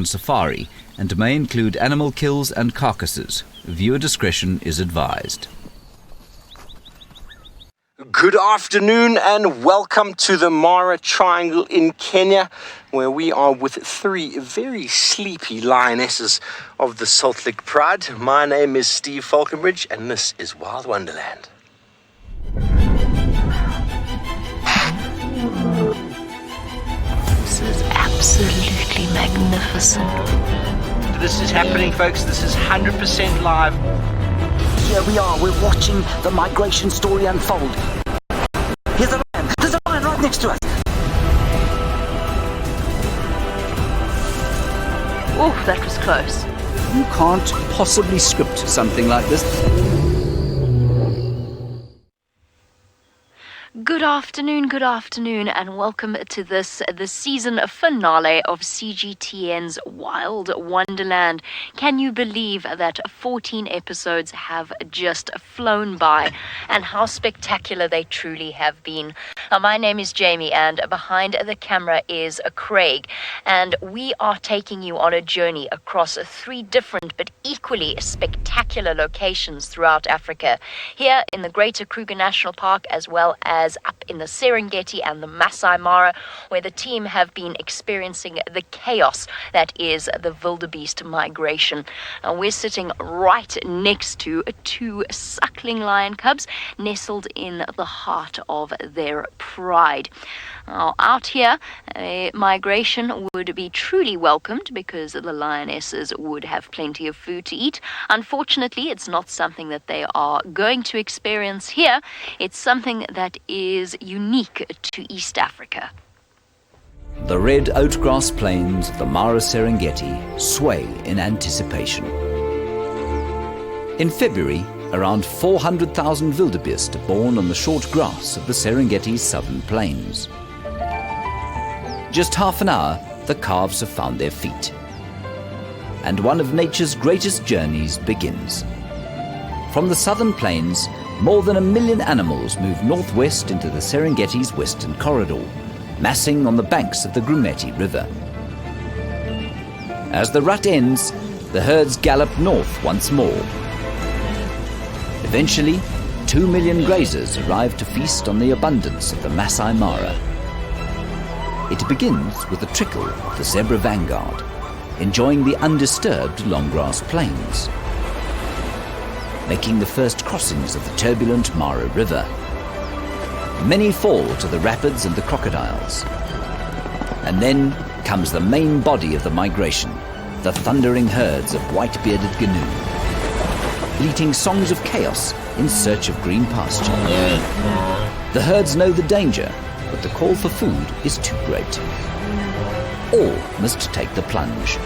safari and may include animal kills and carcasses. Viewer discretion is advised. Good afternoon and welcome to the Mara Triangle in Kenya, where we are with three very sleepy lionesses of the Salt Lake Pride. My name is Steve Falconbridge and this is Wild Wonderland. This is absolutely magnificent. This is happening, folks. This is 100% live. Here we are, we're watching the migration story unfold. Here's a lion, there's a lion right next to us. Oh, that was close. You can't possibly script something like this. Good afternoon, and welcome to the season finale of CGTN's Wild Wonderland. Can you believe that 14 episodes have just flown by, and how spectacular they truly have been? My name is Jamie, and behind the camera is Craig, and we are taking you on a journey across three different but equally spectacular locations throughout Africa. Here in the Greater Kruger National Park, as well as up in the Serengeti and the Masai Mara, where the team have been experiencing the chaos that is the wildebeest migration. We're sitting right next to two suckling lion cubs nestled in the heart of their pride. Out here, migration would be truly welcomed because the lionesses would have plenty of food to eat. Unfortunately, it's not something that they are going to experience here. It's something that is unique to East Africa. The red oatgrass plains of the Mara Serengeti sway in anticipation. In February, around 400,000 wildebeest are born on the short grass of the Serengeti's southern plains. Just half an hour, the calves have found their feet. And one of nature's greatest journeys begins. From the southern plains, more than 1 million animals move northwest into the Serengeti's western corridor, massing on the banks of the Grumeti River. As the rut ends, the herds gallop north once more. Eventually, 2 million grazers arrive to feast on the abundance of the Masai Mara. It begins with the trickle of the zebra vanguard, enjoying the undisturbed long grass plains, making the first crossings of the turbulent Mara River. Many fall to the rapids and the crocodiles. And then comes the main body of the migration, the thundering herds of white-bearded gnu, bleating songs of chaos in search of green pasture. The herds know the danger, but the call for food is too great. All must take the plunge.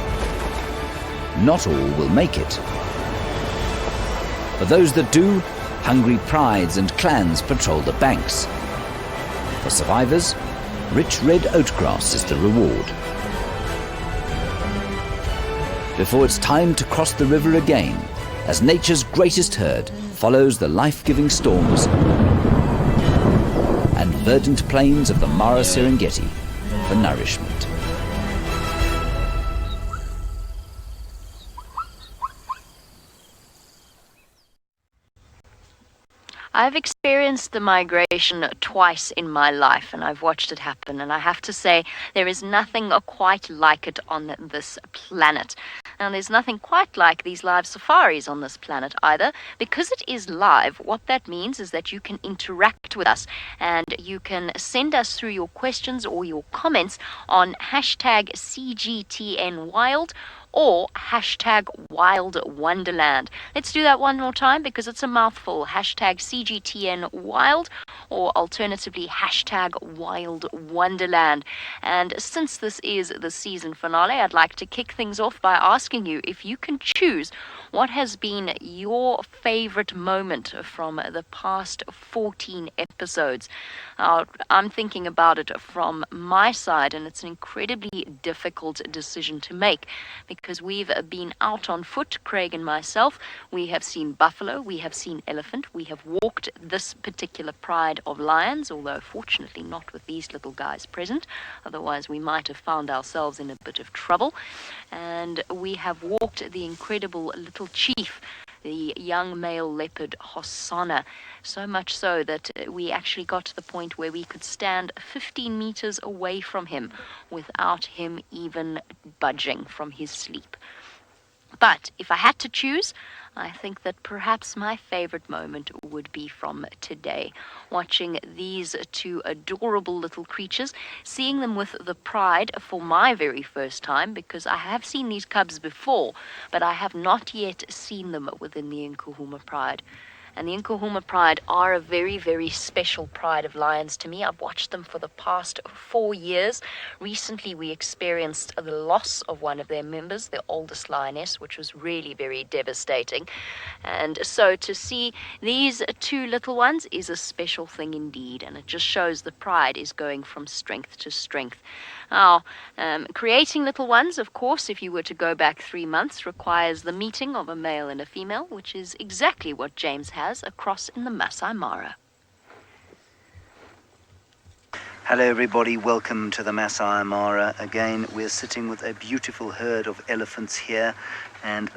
Not all will make it. For those that do, hungry prides and clans patrol the banks. For survivors, rich red oatgrass is the reward. Before it's time to cross the river again, as nature's greatest herd follows the life-giving storms and verdant plains of the Mara Serengeti for nourishment. I've experienced the migration twice in my life, and I've watched it happen, and I have to say there is nothing quite like it on this planet. And there's nothing quite like these live safaris on this planet either. Because it is live, what that means is that you can interact with us, and you can send us through your questions or your comments on hashtag CGTNWild or hashtag Wild Wonderland. Let's do that one more time because it's a mouthful. Hashtag CGTN Wild, or alternatively hashtag Wild Wonderland. And since this is the season finale, I'd like to kick things off by asking you if you can choose what has been your favorite moment from the past 14 episodes. I'm thinking about it from my side, and it's an incredibly difficult decision to make because because we've been out on foot, Craig and myself. We have seen buffalo, we have seen elephant, we have walked this particular pride of lions, although fortunately not with these little guys present, otherwise we might have found ourselves in a bit of trouble. And we have walked the incredible little chief, the young male leopard Hosanna, so much so that we actually got to the point where we could stand 15 meters away from him without him even budging from his sleep. But if I had to choose, I think that perhaps my favorite moment would be from today, watching these two adorable little creatures, seeing them with the pride for my very first time, because I have seen these cubs before, but I have not yet seen them within the Nkuhuma pride. And the Nkuhuma pride are a very, very special pride of lions to me. I've watched them for the past 4 years. Recently, we experienced the loss of one of their members, the oldest lioness, which was really very devastating. And so to see these two little ones is a special thing indeed. And it just shows the pride is going from strength to strength. Now, creating little ones, of course, if you were to go back 3 months, requires the meeting of a male and a female, which is exactly what James has across in the Masai Mara. Hello everybody, welcome to the Masai Mara. Again, we're sitting with a beautiful herd of elephants here and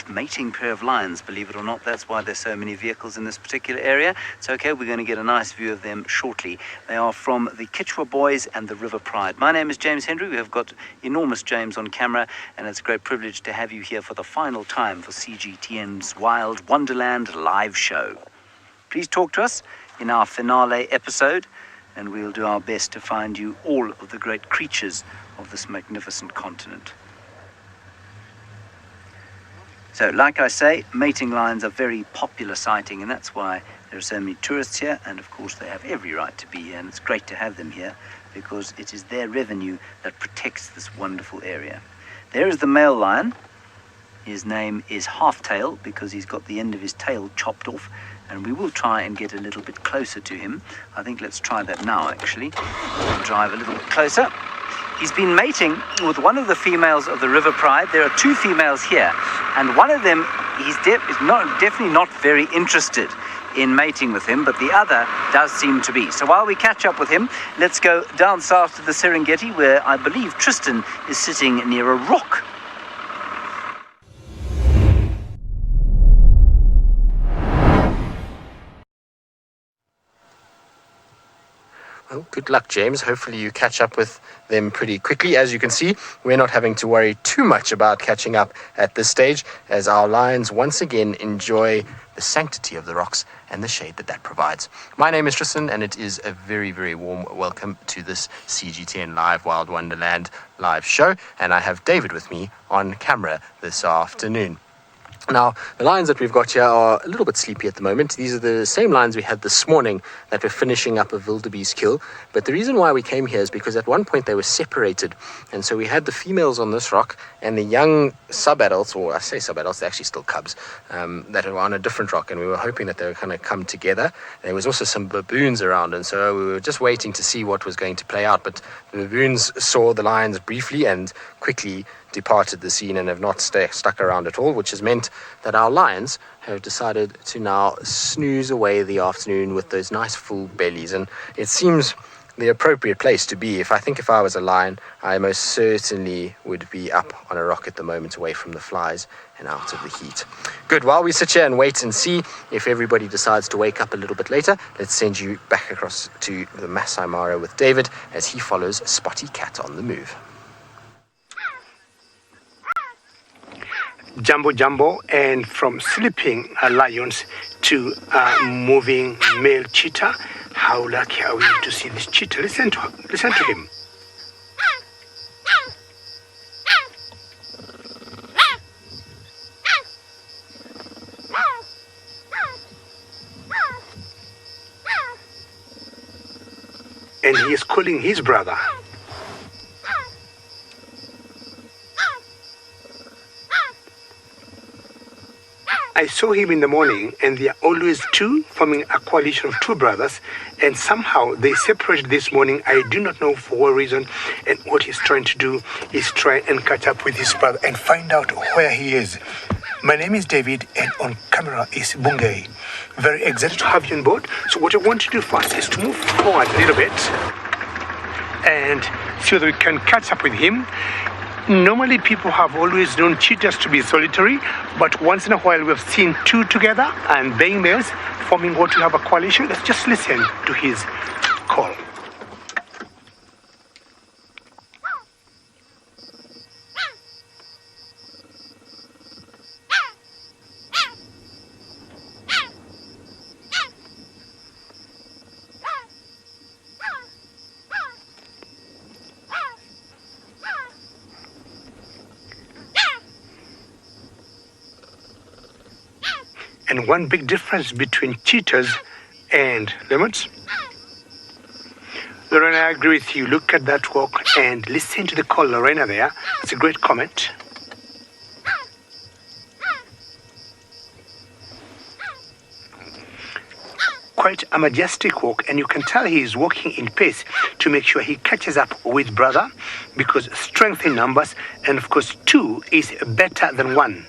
mating pair of lions, believe it or not. That's why there's so many vehicles in this particular area. It's okay, we're going to get a nice view of them shortly. They are from the Kichwa Boys and the River Pride. My name is James Hendry. We have got enormous James on camera, and it's a great privilege to have you here for the final time for CGTN's Wild Wonderland live show. Please talk to us in our finale episode, and we'll do our best to find you all of the great creatures of this magnificent continent. So, like I say, mating lions are very popular sighting, and that's why there are so many tourists here, and of course they have every right to be here, and it's great to have them here because it is their revenue that protects this wonderful area. There is the male lion. His name is Halftail because he's got the end of his tail chopped off, and we will try and get a little bit closer to him. I think let's try that now, actually. We'll drive a little bit closer. He's been mating with one of the females of the River Pride. There are two females here, and one of them is definitely not very interested in mating with him, but the other does seem to be. So while we catch up with him, let's go down south to the Serengeti, where I believe Tristan is sitting near a rock. Well, good luck, James. Hopefully you catch up with them pretty quickly. As you can see, we're not having to worry too much about catching up at this stage, as our lions once again enjoy the sanctity of the rocks and the shade that provides. My name is Tristan, and it is a very, very warm welcome to this CGTN Live Wild Wonderland live show, and I have David with me on camera this afternoon. Now, the lions that we've got here are a little bit sleepy at the moment. These are the same lions we had this morning that were finishing up a wildebeest kill. But the reason why we came here is because at one point they were separated. And so we had the females on this rock and the young sub-adults, or I say sub-adults, they're actually still cubs, that were on a different rock. And we were hoping that they were going to come together. There was also some baboons around. And so we were just waiting to see what was going to play out. But the baboons saw the lions briefly and quickly departed the scene and have not stuck around at all, which has meant that our lions have decided to now snooze away the afternoon with those nice full bellies, and it seems the appropriate place to be. If I was a lion, I most certainly would be up on a rock at the moment, away from the flies and out of the heat. Good. While we sit here and wait and see if everybody decides to wake up a little bit later, let's send you back across to the Masai Mara with David as he follows Spotty Cat on the move. Jumbo, and from sleeping lions to moving male cheetah. How lucky are we to see this cheetah? Listen to him. And he is calling his brother. I saw him in the morning, and they are always two, forming a coalition of two brothers, and somehow they separated this morning. I do not know for what reason, and what he's trying to do is try and catch up with his brother and find out where he is. My name is David, and on camera is Bungay. Very excited to have you on board. So what I want to do first is to move forward a little bit and see whether we can catch up with him. Normally, people have always known cheetahs to be solitary, but once in a while we've seen two together and baying males forming what we have a coalition. Let's just listen to his call. And one big difference between cheetahs and lemurs. Lorena, I agree with you. Look at that walk and listen to the call, Lorena, there. It's a great comment. Quite a majestic walk, and you can tell he is walking in pace to make sure he catches up with brother, because strength in numbers, and of course two is better than one.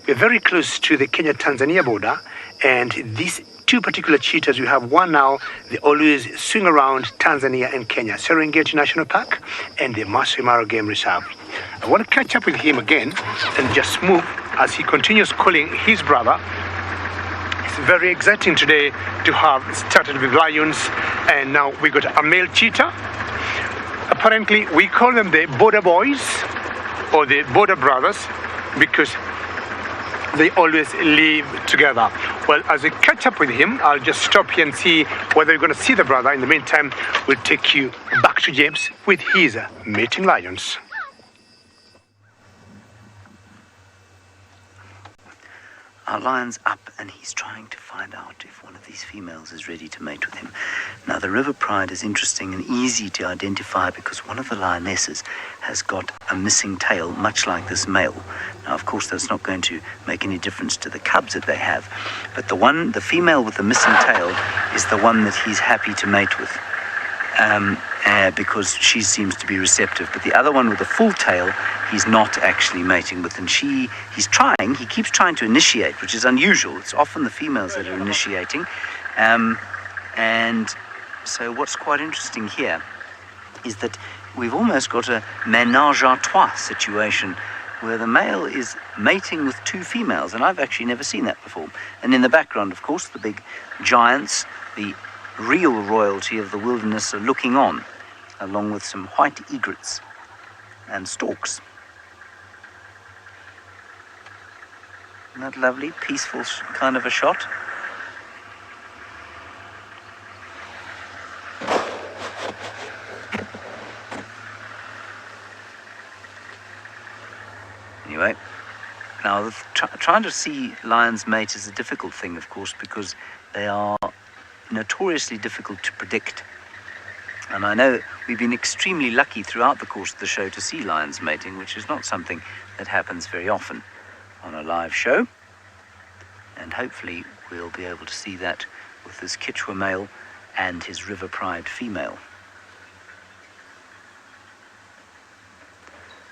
We're very close to the Kenya-Tanzania border, and these two particular cheetahs, you have one now, they always swing around Tanzania and Kenya, Serengeti National Park and the Masai Mara Game Reserve. I want to catch up with him again and just move as he continues calling his brother. It's very exciting today to have started with lions, and now we got a male cheetah. Apparently, we call them the border boys or the border brothers because they always live together. Well, as we catch up with him, I'll just stop here and see whether you're going to see the brother. In the meantime, we'll take you back to James with his mating lions. Our lion's up, and he's trying to find out if one of these females is ready to mate with him. Now, the river pride is interesting and easy to identify because one of the lionesses has got a missing tail, much like this male. Now, of course, that's not going to make any difference to the cubs that they have, but the female with the missing tail is the one that he's happy to mate with. Because she seems to be receptive, but the other one with the full tail he's not actually mating with, and he keeps trying to initiate, which is unusual. It's often the females that are initiating, and so what's quite interesting here is that we've almost got a ménage à trois situation where the male is mating with two females, and I've actually never seen that before. And in the background, of course, the big giants, the real royalty of the wilderness, are looking on, along with some white egrets and storks. Isn't that lovely, peaceful kind of a shot? Anyway, now trying to see lions mate is a difficult thing, of course, because they are notoriously difficult to predict. And I know we've been extremely lucky throughout the course of the show to see lions mating, which is not something that happens very often on a live show. And hopefully we'll be able to see that with this Kichwa male and his river pride female.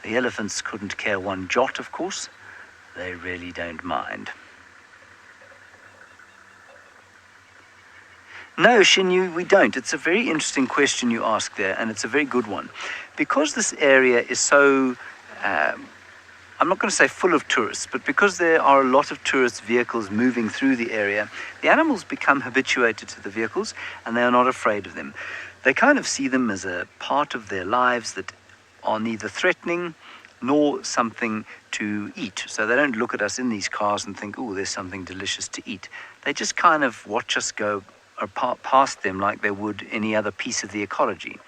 The elephants couldn't care one jot, of course. They really don't mind. No, Shinyu, we don't. It's a very interesting question you ask there, and it's a very good one. Because this area is so, I'm not going to say full of tourists, but because there are a lot of tourist vehicles moving through the area, the animals become habituated to the vehicles, and they are not afraid of them. They kind of see them as a part of their lives that are neither threatening nor something to eat. So they don't look at us in these cars and think, oh, there's something delicious to eat. They just kind of watch us go past them like they would any other piece of the ecology.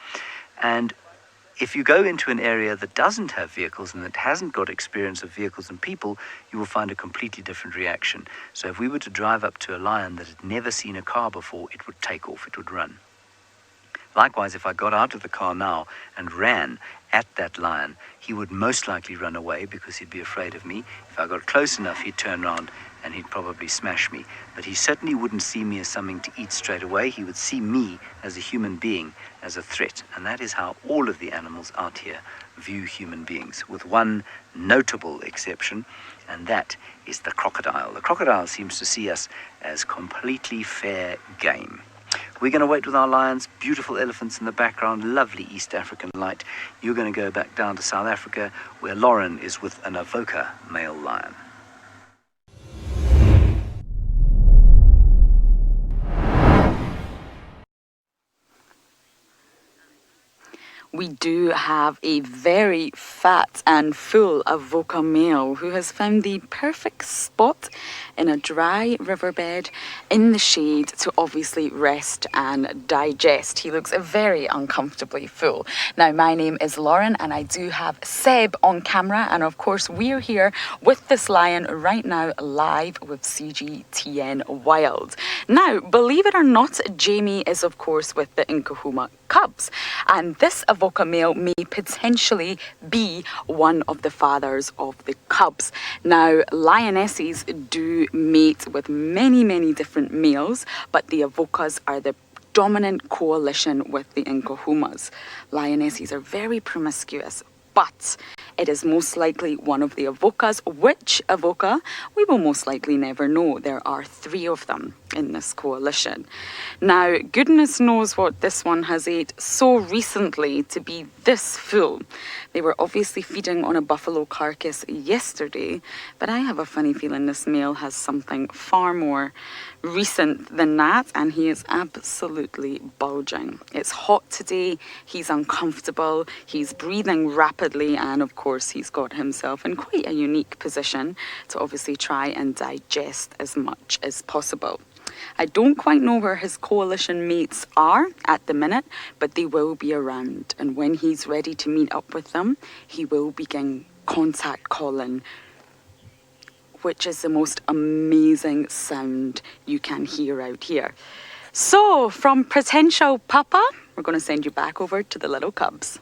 And if you go into an area that doesn't have vehicles and that hasn't got experience of vehicles and people, you will find a completely different reaction. So if we were to drive up to a lion that had never seen a car before, it would take off, it would run. Likewise, if I got out of the car now and ran at that lion, he would most likely run away because he'd be afraid of me. If I got close enough, he'd turn around and he'd probably smash me. But he certainly wouldn't see me as something to eat straight away. He would see me as a human being, as a threat. And that is how all of the animals out here view human beings, with one notable exception, and that is the crocodile. The crocodile seems to see us as completely fair game. We're going to wait with our lions, beautiful elephants in the background, lovely East African light. You're going to go back down to South Africa, where Lauren is with an Avoca male lion. We do have a very fat and full Avoca male who has found the perfect spot in a dry riverbed in the shade to obviously rest and digest. He looks very uncomfortably full. Now, my name is Lauren and I do have Seb on camera, and of course we're here with this lion right now live with CGTN Wild. Now, believe it or not, Jamie is of course with the Nkahuma cubs, and this Avoca male may potentially be one of the fathers of the cubs. Now, lionesses do mate with many different males, but the Avocas are the dominant coalition with the Nkahumas. Lionesses are very promiscuous, but it is most likely one of the Avocas. Which Avoca? We will most likely never know. There are 3 of them in this coalition. Now, goodness knows what this one has ate so recently to be this full. They were obviously feeding on a buffalo carcass yesterday, but I have a funny feeling this male has something far more recent than that, and he is absolutely bulging. It's hot today, he's uncomfortable, he's breathing rapidly, and of course he's got himself in quite a unique position to obviously try and digest as much as possible. I don't quite know where his coalition mates are at the minute, but they will be around, and when he's ready to meet up with them, he will begin contact calling, which is the most amazing sound you can hear out here. So, from potential papa, we're going to send you back over to the little cubs.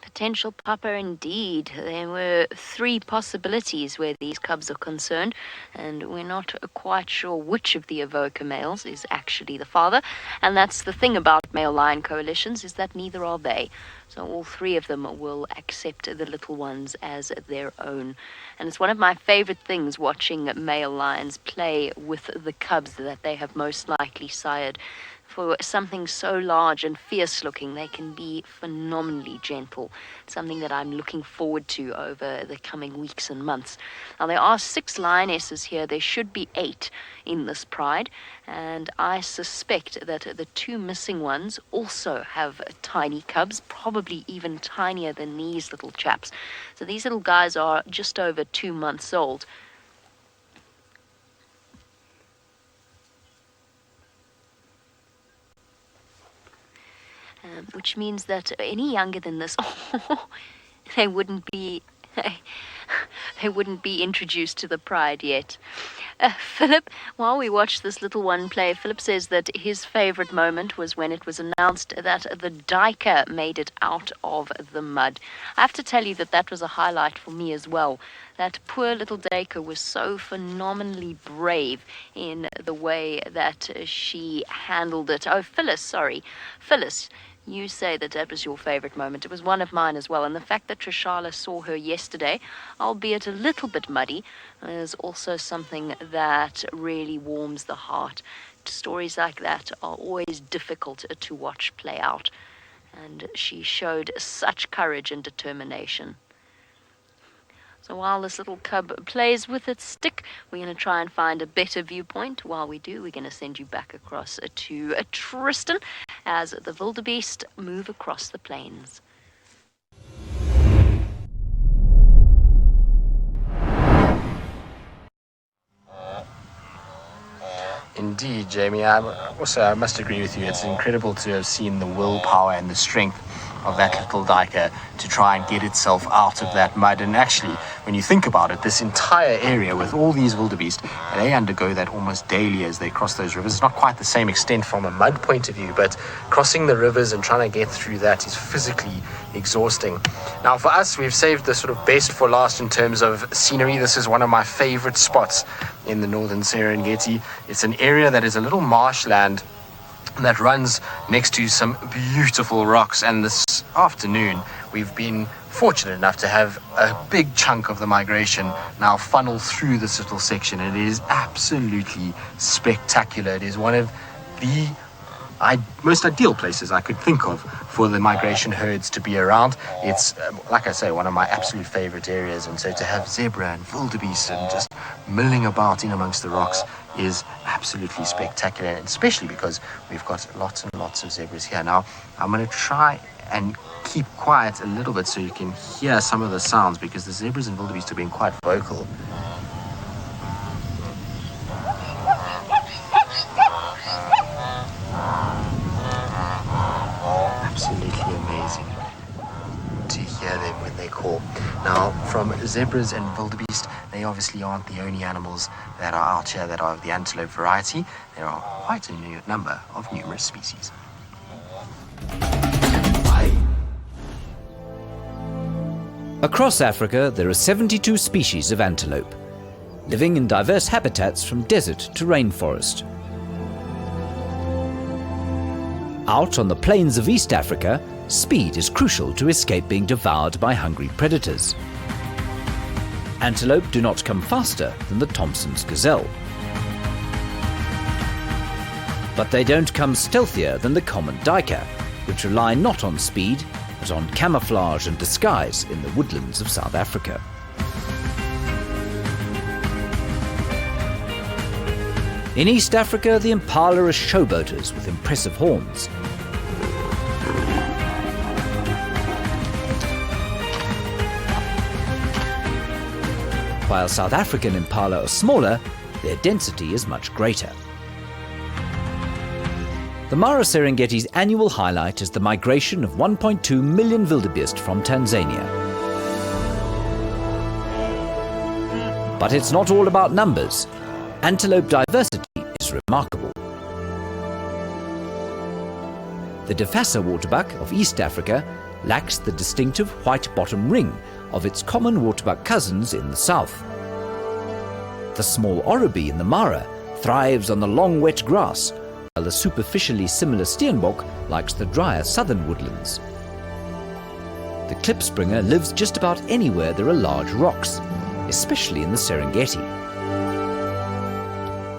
Potential papa indeed. There were 3 possibilities where these cubs are concerned, and we're not quite sure which of the Avoca males is actually the father. And that's the thing about male lion coalitions, is that neither are they. So all 3 of them will accept the little ones as their own. And it's one of my favorite things, watching male lions play with the cubs that they have most likely sired. For something so large and fierce looking, they can be phenomenally gentle. Something that I'm looking forward to over the coming weeks and months. Now, there are 6 lionesses here. There should be 8 in this pride, and I suspect that the 2 missing ones also have tiny cubs, probably even tinier than these little chaps. So these little guys are just over 2 months old. Which means that any younger than this, they wouldn't be introduced to the pride yet. Philip, while we watch this little one play, Philip says that his favorite moment was when it was announced that the duiker made it out of the mud. I have to tell you that that was a highlight for me as well. That poor little duiker was so phenomenally brave in the way that she handled it. Oh, Phyllis, sorry. Phyllis, you say that that was your favorite moment. It was one of mine as well. And the fact that Trishala saw her yesterday, albeit a little bit muddy, is also something that really warms the heart. Stories like that are always difficult to watch play out. And she showed such courage and determination. So while this little cub plays with its stick, we're going to try and find a better viewpoint. While we do, we're going to send you back across to Tristan as the wildebeest move across the plains. indeed, Jamie. I must agree with you. It's incredible to have seen the willpower and the strength of that little duiker to try and get itself out of that mud. And actually, when you think about it, this entire area with all these wildebeest, they undergo that almost daily as they cross those rivers. It's not quite the same extent from a mud point of view, but crossing the rivers and trying to get through that is physically exhausting. Now, for us, we've saved the sort of best for last in terms of scenery. This is one of my favorite spots in the northern Serengeti. It's an area that is a little marshland that runs next to some beautiful rocks, and this afternoon we've been fortunate enough to have a big chunk of the migration now funnel through this little section. It is absolutely spectacular. It is one of the most ideal places I could think of for the migration herds to be around. It's, like I say, one of my absolute favorite areas, and so to have zebra and wildebeest and just milling about in amongst the rocks is absolutely spectacular, especially because we've got lots and lots of zebras here. Now, I'm going to try and keep quiet a little bit so you can hear some of the sounds, because the zebras and wildebeest are being quite vocal. Absolutely amazing to hear them when they call. Now, from zebras and wildebeest, they obviously aren't the only animals that are out here that are of the antelope variety. There are quite a number of numerous species. Across Africa, there are 72 species of antelope, living in diverse habitats from desert to rainforest. Out on the plains of East Africa, speed is crucial to escape being devoured by hungry predators. Antelope do not come faster than the Thompson's gazelle, but they don't come stealthier than the common duiker, which rely not on speed, but on camouflage and disguise in the woodlands of South Africa. In East Africa, the impala are showboaters with impressive horns. While South African impala are smaller, their density is much greater. The Mara Serengeti's annual highlight is the migration of 1.2 million wildebeest from Tanzania. But it's not all about numbers. Antelope diversity is remarkable. The Defassa waterbuck of East Africa lacks the distinctive white bottom ring of its common waterbuck cousins in the south. The small oribi in the Mara thrives on the long wet grass, while the superficially similar steenbok likes the drier southern woodlands. The klipspringer lives just about anywhere there are large rocks, especially in the Serengeti.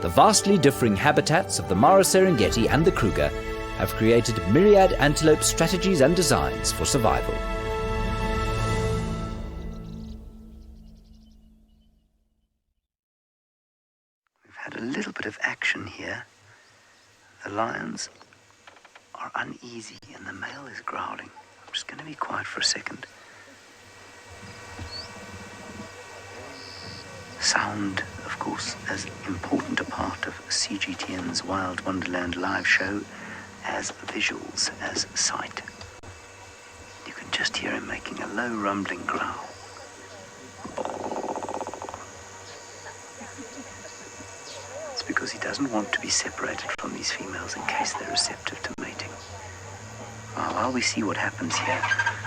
The vastly differing habitats of the Mara Serengeti and the Kruger have created myriad antelope strategies and designs for survival. We've had a little bit of action here. The lions are uneasy and the male is growling. I'm just going to be quiet for a second. Sound, of course, as important a part of CGTN's Wild Wonderland live show as visuals, as sight. You can just hear him making a low rumbling growl. It's because he doesn't want to be separated from these females in case they're receptive to mating. While we see what happens here,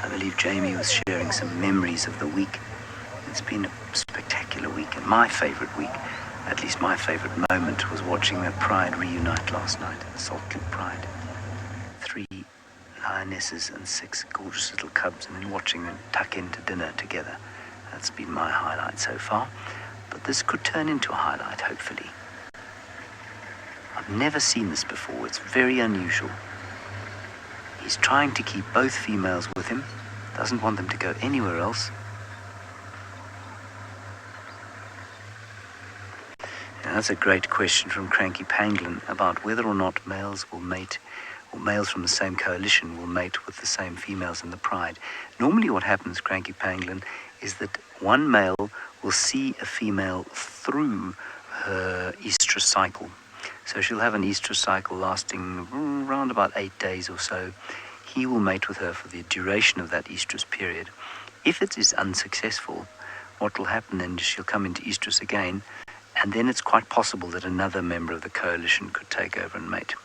I believe Jamie was sharing some memories of the week. It's been a spectacular week, and my favourite week, at least my favourite moment, was watching that pride reunite last night at the Salt Lake Pride. 3 lionesses and 6 gorgeous little cubs, and then watching them tuck into dinner together. That's been my highlight so far, but this could turn into a highlight, hopefully. I've never seen this before. It's very unusual. He's trying to keep both females with him, doesn't want them to go anywhere else. Now, that's a great question from Cranky Pangolin about whether or not males will mate, or males from the same coalition will mate with the same females in the pride. Normally what happens, Cranky Pangolin, is that one male will see a female through her estrous cycle. So she'll have an estrus cycle lasting around about 8 days or so. He will mate with her for the duration of that estrus period. If it is unsuccessful, what will happen then is she'll come into estrus again, and then it's quite possible that another member of the coalition could take over and mate.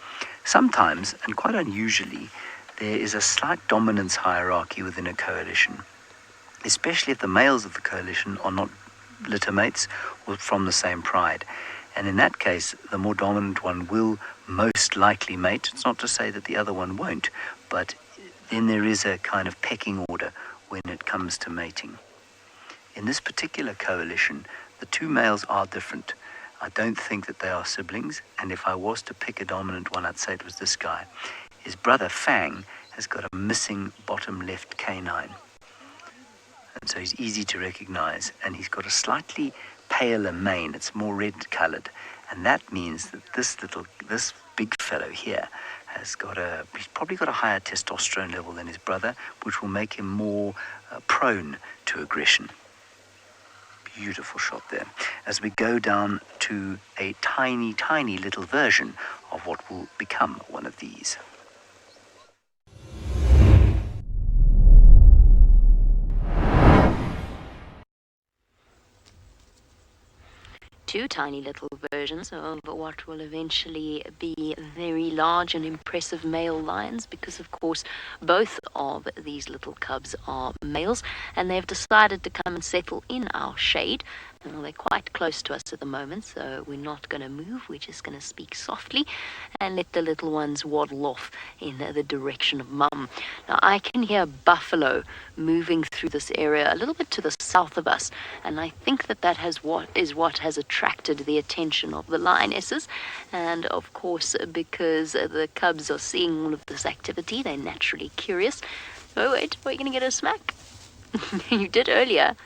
Sometimes, and quite unusually, there is a slight dominance hierarchy within a coalition, especially if the males of the coalition are not litter mates or from the same pride. And in that case, the more dominant one will most likely mate. It's not to say that the other one won't, but then there is a kind of pecking order when it comes to mating. In this particular coalition, the two males are different. I don't think that they are siblings, and if I was to pick a dominant one, I'd say it was this guy. His brother Fang has got a missing bottom left canine, and so he's easy to recognize, and he's got a slightly paler mane. It's more red colored, and that means that this big fellow here he's probably got a higher testosterone level than his brother, which will make him more prone to aggression. Beautiful shot there. As we go down to a tiny, tiny little version of what will become one of these. Two tiny little versions of what will eventually be very large and impressive male lions, because of course both of these little cubs are males, and they've decided to come and settle in our shade. Well, they're quite close to us at the moment, so we're not going to move. We're just going to speak softly and let the little ones waddle off in the direction of Mum. Now, I can hear buffalo moving through this area a little bit to the south of us, and I think that is what has attracted the attention of the lionesses. And of course, because the cubs are seeing all of this activity, they're naturally curious. Oh wait, are you going to get a smack? You did earlier.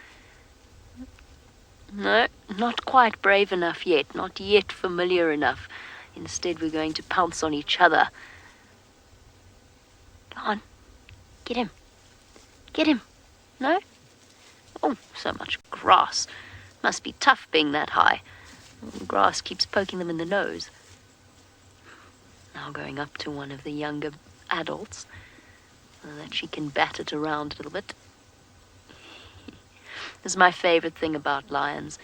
No, not quite brave enough yet, not yet familiar enough. Instead, we're going to pounce on each other. Come on, get him. Get him. No? Oh, so much grass. Must be tough being that high. Grass keeps poking them in the nose. Now going up to one of the younger adults so that she can bat it around a little bit. This is my favorite thing about lions,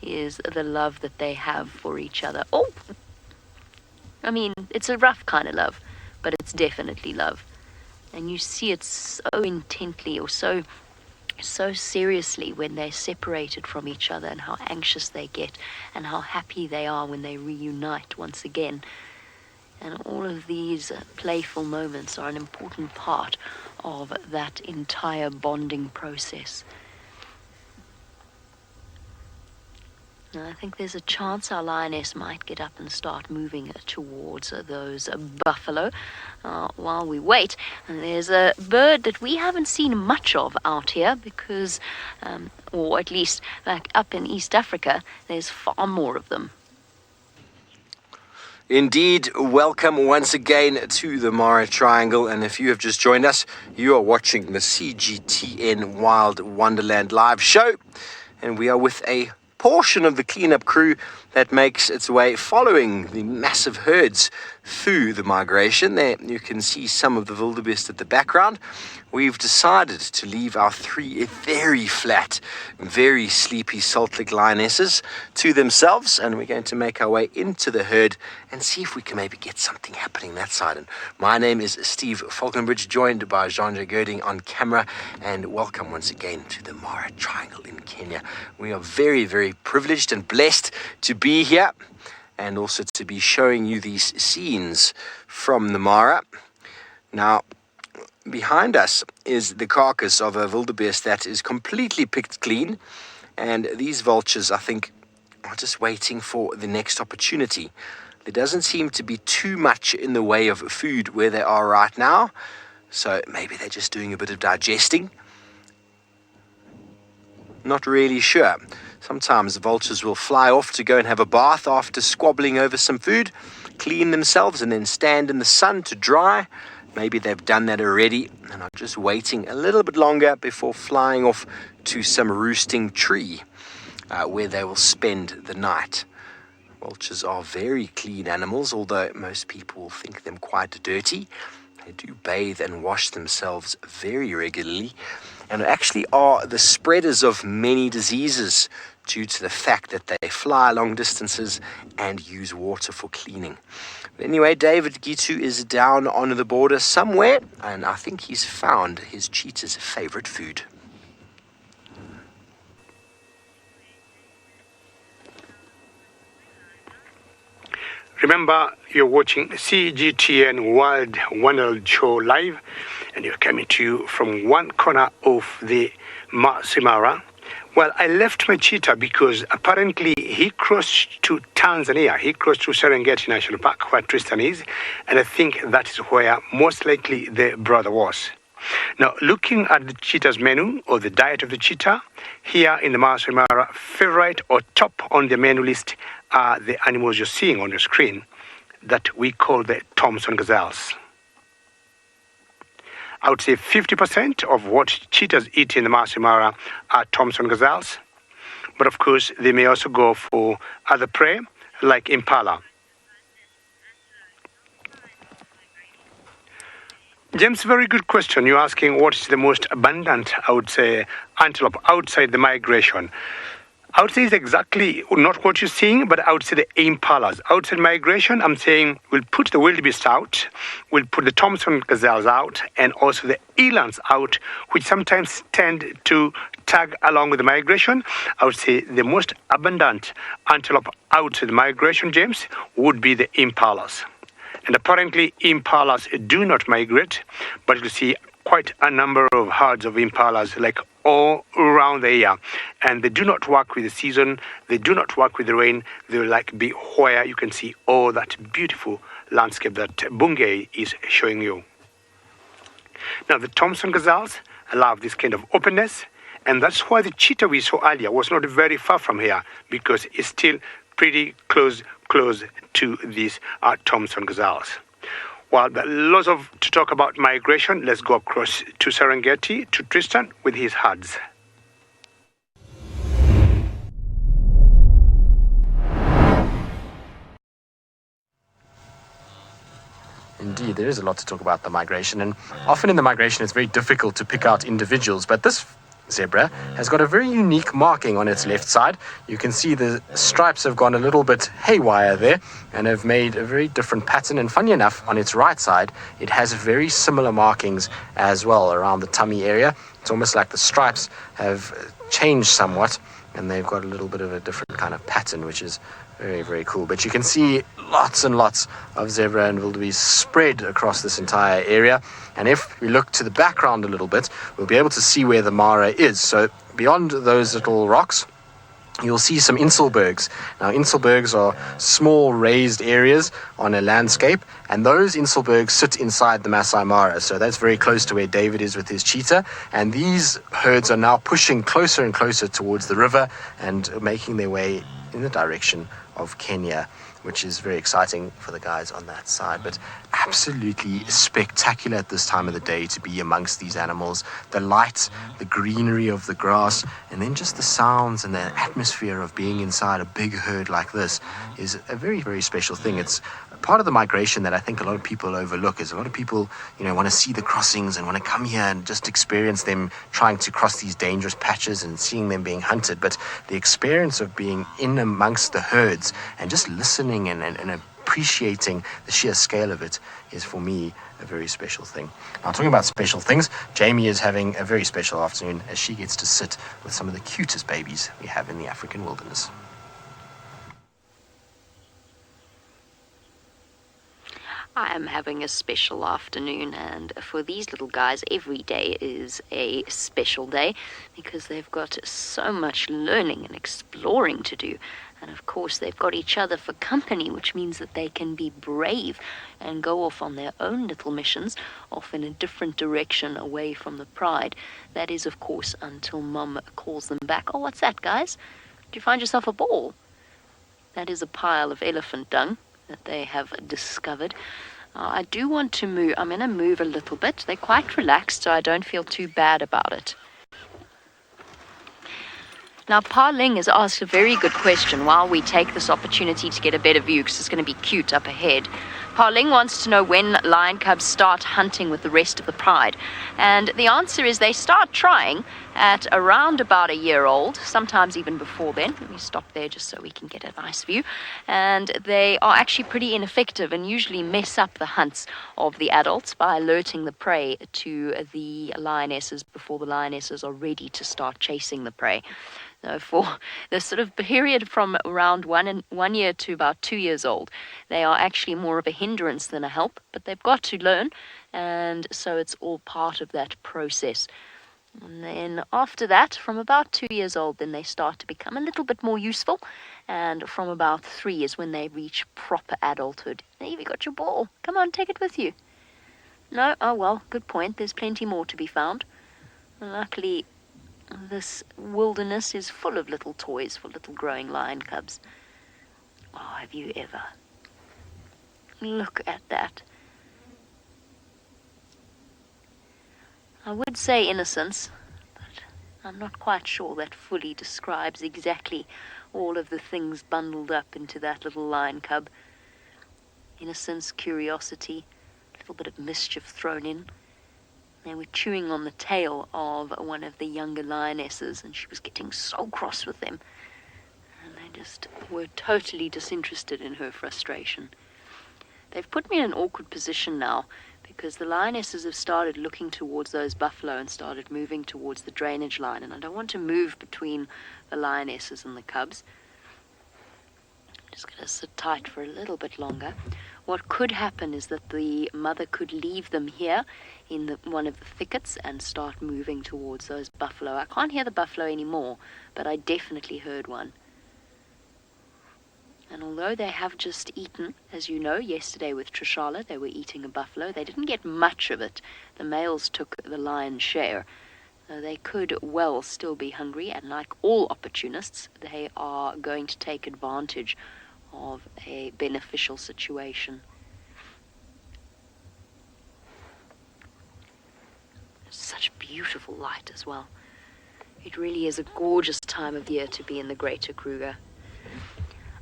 is the love that they have for each other. Oh! I mean, it's a rough kind of love, but it's definitely love. And you see it so intently or so seriously when they're separated from each other, and how anxious they get and how happy they are when they reunite once again. And all of these playful moments are an important part of that entire bonding process. I think there's a chance our lioness might get up and start moving towards those buffalo. While we wait, there's a bird that we haven't seen much of out here because, or at least back up in East Africa, there's far more of them. Indeed, welcome once again to the Mara Triangle, and if you have just joined us, you are watching the CGTN Wild Wonderland live show, and we are with a portion of the cleanup crew that makes its way following the massive herds through the migration. There you can see some of the wildebeest at the background. We've decided to leave our three very flat, very sleepy Salt Lake lionesses to themselves, and we're going to make our way into the herd and see if we can maybe get something happening that side. And my name is Steve Falconbridge, joined by Jean-Jacques Girding on camera, and welcome once again to the Mara Triangle in Kenya. We are very, very privileged and blessed to be here, and also to be showing you these scenes from the Mara. Now, behind us is the carcass of a wildebeest that is completely picked clean, and these vultures, I think, are just waiting for the next opportunity. There doesn't seem to be too much in the way of food where they are right now, so maybe they're just doing a bit of digesting. Not really sure. Sometimes the vultures will fly off to go and have a bath after squabbling over some food, clean themselves, and then stand in the sun to dry. Maybe they've done that already and are just waiting a little bit longer before flying off to some roosting tree where they will spend the night. Vultures are very clean animals, although most people think them quite dirty. They do bathe and wash themselves very regularly, and actually are the spreaders of many diseases due to the fact that they fly long distances and use water for cleaning. But anyway, David Gitu is down on the border somewhere, and I think he's found his cheetah's favorite food. Remember, you're watching CGTN World Wonderland Show live, and you're coming to you from one corner of the Masai Mara. Well, I left my cheetah because apparently he crossed to Tanzania. He crossed to Serengeti National Park, where Tristan is, and I think that is where most likely the brother was. Now, looking at the cheetah's menu, or the diet of the cheetah, here in the Masai Mara, favorite or top on the menu list are the animals you're seeing on your screen that we call the Thompson gazelles. I would say 50% of what cheetahs eat in the Masai Mara are Thompson gazelles, but of course they may also go for other prey like impala. James, very good question. You're asking what is the most abundant, I would say, antelope outside the migration. I would say it's exactly not what you're seeing, but I would say the impalas. Outside migration, I'm saying we'll put the wildebeest out, we'll put the Thompson gazelles out, and also the elands out, which sometimes tend to tag along with the migration. I would say the most abundant antelope outside the migration, James, would be the impalas. And apparently impalas do not migrate, but you see quite a number of herds of impalas like all around the year. And they do not work with the season, they do not work with the rain, they will like be where you can see all that beautiful landscape that Bungay is showing you. Now the Thompson gazelles love this kind of openness, and that's why the cheetah we saw earlier was not very far from here, because it's still pretty close to these Thompson gazelles. Well, there are lots to talk about migration. Let's go across to Serengeti, to Tristan with his herds. Indeed, there is a lot to talk about the migration, and often in the migration it's very difficult to pick out individuals, but this zebra has got a very unique marking on its left side. You can see the stripes have gone a little bit haywire there and have made a very different pattern, and funny enough, on its right side it has very similar markings as well around the tummy area. It's almost like the stripes have changed somewhat and they've got a little bit of a different kind of pattern, which is very, very cool. But you can see lots and lots of zebra and wildebeest spread across this entire area. And if we look to the background a little bit, we'll be able to see where the Mara is. So beyond those little rocks, you'll see some inselbergs. Now, inselbergs are small raised areas on a landscape, and those inselbergs sit inside the Masai Mara. So that's very close to where David is with his cheetah. And these herds are now pushing closer and closer towards the river and making their way in the direction of Kenya, which is very exciting for the guys on that side. But absolutely spectacular at this time of the day to be amongst these animals. The light, the greenery of the grass, and then just the sounds and the atmosphere of being inside a big herd like this is a very, very special thing. It's part of the migration that I think a lot of people overlook. Is a lot of people, want to see the crossings and want to come here and just experience them trying to cross these dangerous patches and seeing them being hunted. But the experience of being in amongst the herds and just listening and appreciating the sheer scale of it is, for me, a very special thing. Now, talking about special things, Jamie is having a very special afternoon as she gets to sit with some of the cutest babies we have in the African wilderness. I am having a special afternoon, and for these little guys, every day is a special day because they've got so much learning and exploring to do. And of course, they've got each other for company, which means that they can be brave and go off on their own little missions, off in a different direction away from the pride. That is, of course, until Mum calls them back. Oh, what's that, guys? Did you find yourself a ball? That is a pile of elephant dung that they have discovered. I do want to move. I'm going to move a little bit. They're quite relaxed, so I don't feel too bad about it. Now, Pa Ling has asked a very good question while we take this opportunity to get a better view, because it's going to be cute up ahead. Pa Ling wants to know when lion cubs start hunting with the rest of the pride. And the answer is they start trying at around about a year old, sometimes even before then. Let me stop there just so we can get a nice view. And they are actually pretty ineffective and usually mess up the hunts of the adults by alerting the prey to the lionesses before the lionesses are ready to start chasing the prey. For the sort of period from around 1 year to about 2 years old, they are actually more of a hindrance than a help, but they've got to learn, and so it's all part of that process. And then after that, from about 2 years old, then they start to become a little bit more useful, and from about 3 is when they reach proper adulthood. There, you've got your ball. Come on, take it with you. No? Oh, well, good point. There's plenty more to be found. Luckily, this wilderness is full of little toys for little growing lion cubs. Oh, have you ever? Look at that. I would say innocence, but I'm not quite sure that fully describes exactly all of the things bundled up into that little lion cub. Innocence, curiosity, a little bit of mischief thrown in. They were chewing on the tail of one of the younger lionesses, and she was getting so cross with them. And they just were totally disinterested in her frustration. They've put me in an awkward position now, because the lionesses have started looking towards those buffalo and started moving towards the drainage line, and I don't want to move between the lionesses and the cubs. I'm just going to sit tight for a little bit longer. What could happen is that the mother could leave them here in one of the thickets and start moving towards those buffalo. I can't hear the buffalo anymore, but I definitely heard one. And although they have just eaten, as you know, yesterday with Trishala, they were eating a buffalo. They didn't get much of it. The males took the lion's share. They could well still be hungry, and like all opportunists, they are going to take advantage of a beneficial situation. Such beautiful light as well. It really is a gorgeous time of year to be in the Greater Kruger.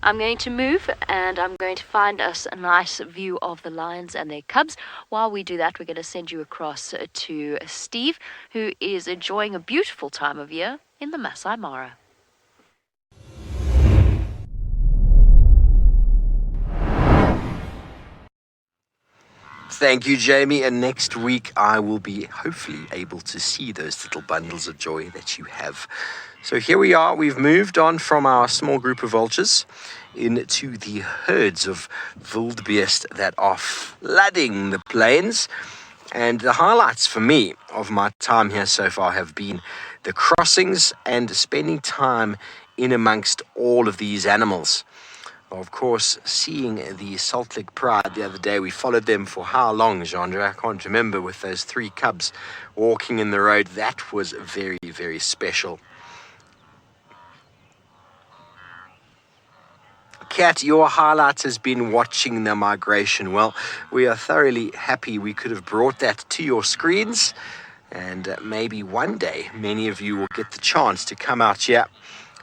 I'm going to move, and I'm going to find us a nice view of the lions and their cubs. While we do that, we're going to send you across to Steve, who is enjoying a beautiful time of year in the Masai Mara. Thank you, Jamie. And next week, I will be hopefully able to see those little bundles of joy that you have. So here we are. We've moved on from our small group of vultures into the herds of wildebeest that are flooding the plains. And the highlights for me of my time here so far have been the crossings and spending time in amongst all of these animals. Of course, seeing the Salt Lake Pride the other day, we followed them for how long, Jeandre? I can't remember, with those 3 cubs walking in the road. That was very, very special. Kat, your highlight has been watching the migration. Well, we are thoroughly happy we could have brought that to your screens, and maybe one day many of you will get the chance to come out here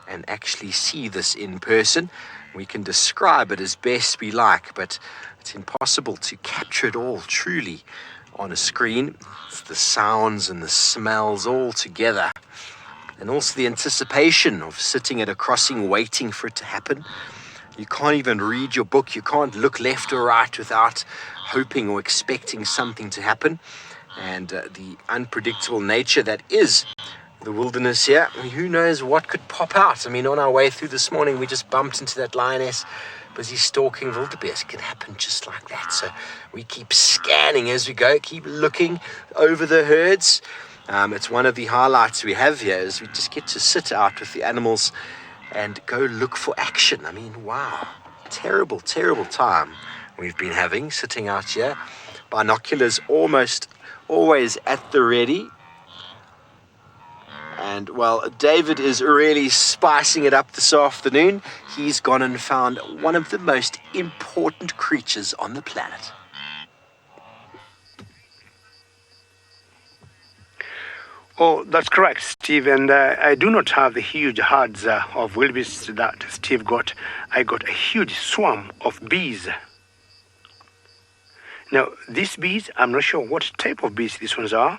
and actually see this in person. We can describe it as best we like, but it's impossible to capture it all truly on a screen. It's the sounds and the smells all together, and also the anticipation of sitting at a crossing waiting for it to happen. You can't even read your book. You can't look left or right without hoping or expecting something to happen. And the unpredictable nature that is the wilderness here, who knows what could pop out. I mean, on our way through this morning, we just bumped into that lioness busy stalking wildebeest. It can happen just like that. So we keep scanning as we go, keep looking over the herds. It's one of the highlights we have here is we just get to sit out with the animals and go look for action. I mean, wow, terrible, terrible time we've been having sitting out here. Binoculars almost always at the ready. And, well, David is really spicing it up this afternoon. He's gone and found one of the most important creatures on the planet. Oh, that's correct, Steve. And I do not have the huge herds of wildebeest that Steve got. I got a huge swarm of bees. Now, these bees, I'm not sure what type of bees these ones are,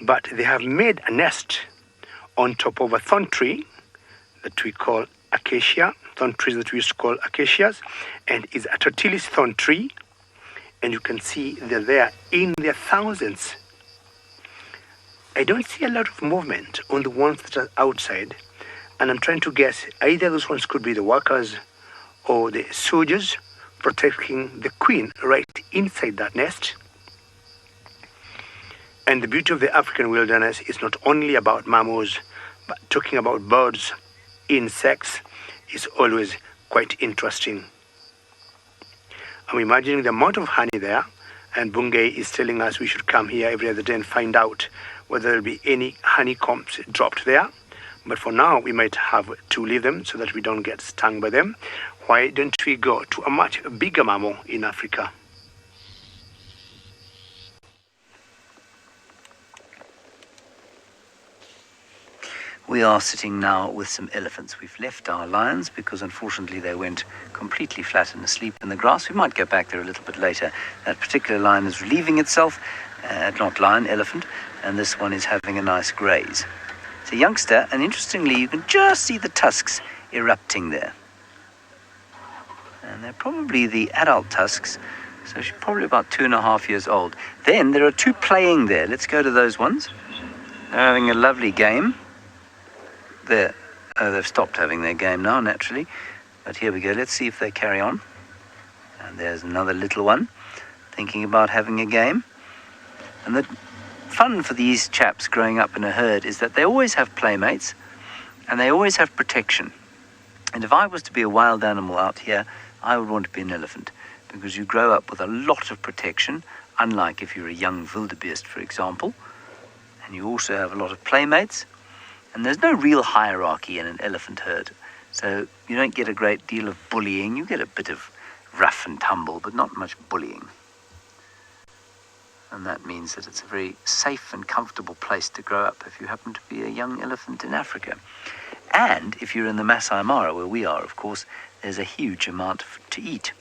but they have made a nest on top of a thorn tree that we call acacia, thorn trees that we used to call acacias, and is a tortilis thorn tree. And you can see they're there in their thousands. I don't see a lot of movement on the ones that are outside, and I'm trying to guess either those ones could be the workers or the soldiers protecting the queen right inside that nest. And the beauty of the African wilderness is not only about mammals, but talking about birds, insects is always quite interesting. I'm imagining the amount of honey there, and Bungay is telling us we should come here every other day and find out whether there'll be any honeycombs dropped there. But for now, we might have to leave them so that we don't get stung by them. Why don't we go to a much bigger mammal in Africa? We are sitting now with some elephants. We've left our lions because unfortunately they went completely flat and asleep in the grass. We might go back there a little bit later. That particular lion is relieving itself, not lion, elephant, and this one is having a nice graze. It's a youngster, and interestingly you can just see the tusks erupting there. And they're probably the adult tusks, so she's probably about 2.5 years old. Then there are two playing there. Let's go to those ones. They're having a lovely game. There. Oh, they've stopped having their game now, naturally. But here we go. Let's see if they carry on. And there's another little one thinking about having a game. And the fun for these chaps growing up in a herd is that they always have playmates and they always have protection. And if I was to be a wild animal out here, I would want to be an elephant because you grow up with a lot of protection, unlike if you're a young wildebeest, for example. And you also have a lot of playmates. And there's no real hierarchy in an elephant herd. So you don't get a great deal of bullying. You get a bit of rough and tumble, but not much bullying. And that means that it's a very safe and comfortable place to grow up if you happen to be a young elephant in Africa. And if you're in the Masai Mara, where we are, of course, there's a huge amount to eat.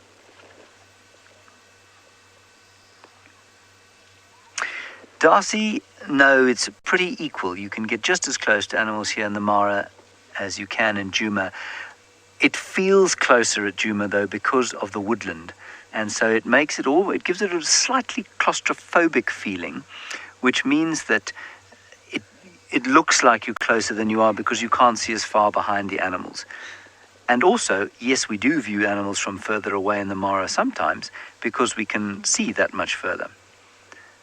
Darcy, no, it's pretty equal. You can get just as close to animals here in the Mara as you can in Djuma. It feels closer at Djuma, though, because of the woodland. And so it gives it a slightly claustrophobic feeling, which means that it looks like you're closer than you are because you can't see as far behind the animals. And also, yes, we do view animals from further away in the Mara sometimes because we can see that much further.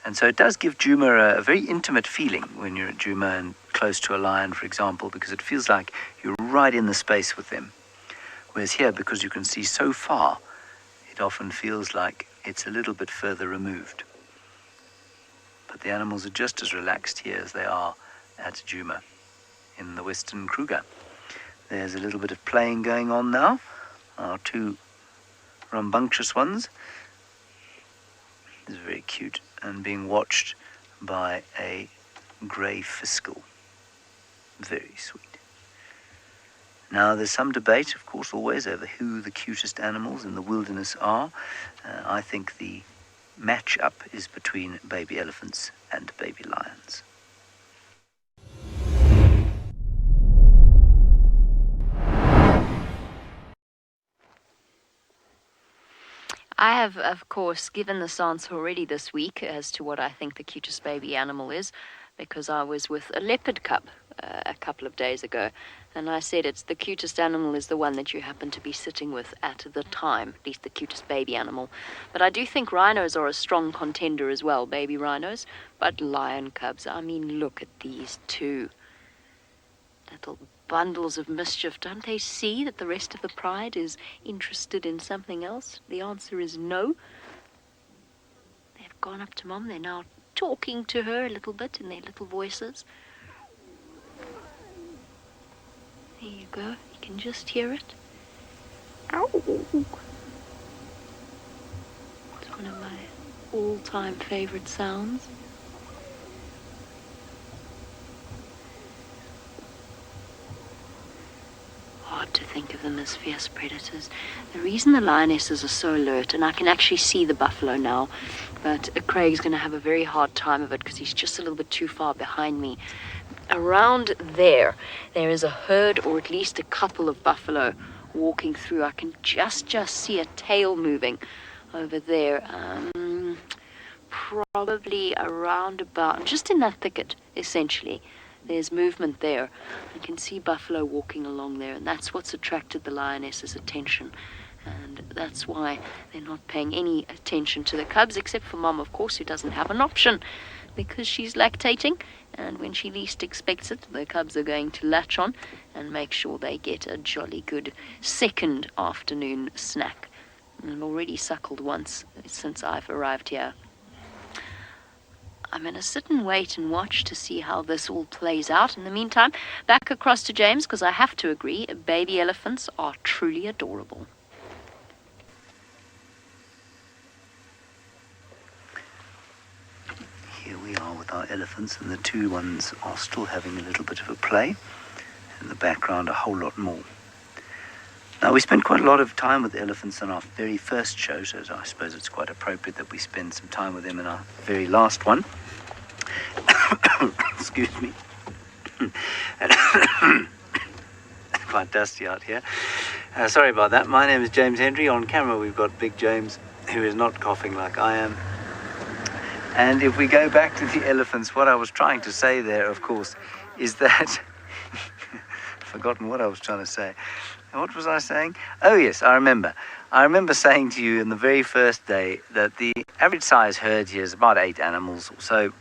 And so it does give Djuma a very intimate feeling when you're at Djuma and close to a lion, for example, because it feels like you're right in the space with them. Whereas here, because you can see so far, it often feels like it's a little bit further removed. But the animals are just as relaxed here as they are at Djuma in the Western Kruger. There's a little bit of playing going on now. Our two rambunctious ones. This is very cute and being watched by a grey fiscal. Very sweet. Now, there's some debate, of course, always over who the cutest animals in the wilderness are. I think the match-up is between baby elephants and baby lions. I have, of course, given this answer already this week as to what I think the cutest baby animal is, because I was with a leopard cub a couple of days ago, and I said it's the cutest animal is the one that you happen to be sitting with at the time, at least the cutest baby animal. But I do think rhinos are a strong contender as well, baby rhinos. But lion cubs, I mean, look at these two little bundles of mischief. Don't they see that the rest of the pride is interested in something else? The answer is no. They've gone up to Mom. They're now talking to her a little bit in their little voices. There you go. You can just hear it. Ow! It's one of my all-time favorite sounds. not to think of them as fierce predators. The reason the lionesses are so alert, and I can actually see the buffalo now, but Craig's going to have a very hard time of it because he's just a little bit too far behind me. Around there is a herd, or at least a couple of buffalo walking through. I can just see a tail moving over there. Probably around about, just in that thicket, essentially. There's movement there. You can see buffalo walking along there, and that's what's attracted the lioness's attention. And that's why they're not paying any attention to the cubs, except for Mom, of course, who doesn't have an option because she's lactating. And when she least expects it, the cubs are going to latch on and make sure they get a jolly good second afternoon snack. And I've already suckled once since I've arrived here. I'm going to sit and wait and watch to see how this all plays out. In the meantime, back across to James, because I have to agree, baby elephants are truly adorable. Here we are with our elephants, and the two ones are still having a little bit of a play. In the background, a whole lot more. Now, we spent quite a lot of time with elephants on our very first show, so I suppose it's quite appropriate that we spend some time with them in our very last one. Excuse me. It's quite dusty out here. Sorry about that. My name is James Hendry. On camera, we've got Big James, who is not coughing like I am. And if we go back to the elephants, what I was trying to say there, of course, is that... forgotten what I was trying to say. What was I saying? Oh, yes, I remember. I remember saying to you in the very first day that the average size herd here is about 8 animals or so.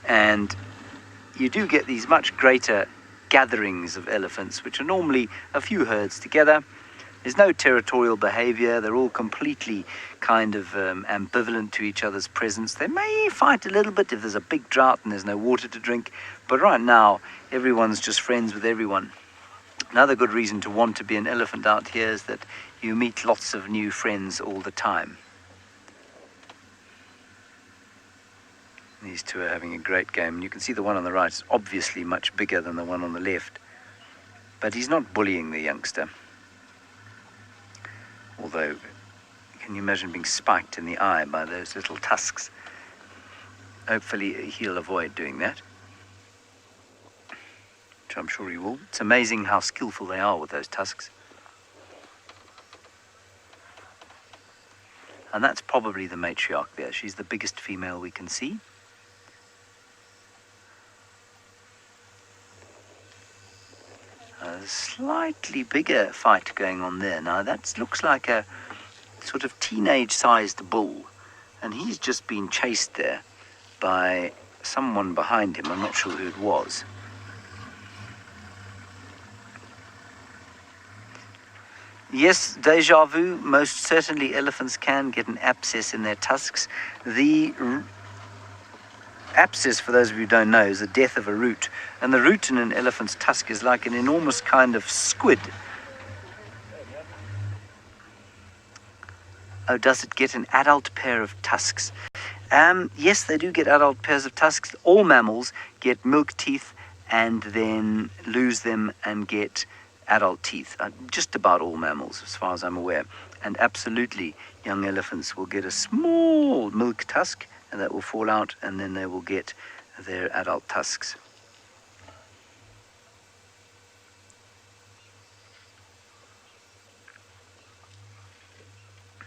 And you do get these much greater gatherings of elephants, which are normally a few herds together. There's no territorial behavior. They're all completely kind of ambivalent to each other's presence. They may fight a little bit if there's a big drought and there's no water to drink. But right now, everyone's just friends with everyone. Another good reason to want to be an elephant out here is that you meet lots of new friends all the time. These two are having a great game. And you can see the one on the right is obviously much bigger than the one on the left. But he's not bullying the youngster. Although, can you imagine being spiked in the eye by those little tusks? Hopefully he'll avoid doing that, which I'm sure he will. It's amazing how skillful they are with those tusks. And that's probably the matriarch there. She's the biggest female we can see. A slightly bigger fight going on there. Now that looks like a sort of teenage-sized bull, and he's just been chased there by someone behind him. I'm not sure who it was. Yes, deja vu, most certainly elephants can get an abscess in their tusks. The abscess, for those of you who don't know, is the death of a root. And the root in an elephant's tusk is like an enormous kind of squid. Oh, does it get an adult pair of tusks? Yes, they do get adult pairs of tusks. All mammals get milk teeth and then lose them and get adult teeth. Just about all mammals, as far as I'm aware. And absolutely, young elephants will get a small milk tusk, and that will fall out, and then they will get their adult tusks.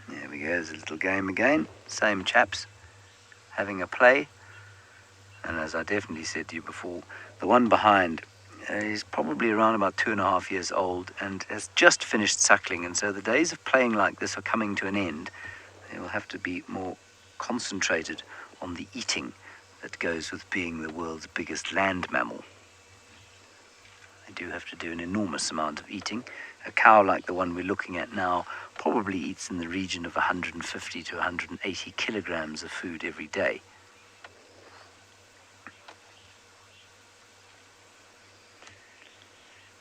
There we go, there's a little game again. Same chaps having a play. And as I definitely said to you before, the one behind is probably around about 2.5 years old and has just finished suckling, and so the days of playing like this are coming to an end. They will have to be more concentrated on the eating that goes with being the world's biggest land mammal. They do have to do an enormous amount of eating. A cow like the one we're looking at now probably eats in the region of 150 to 180 kilograms of food every day.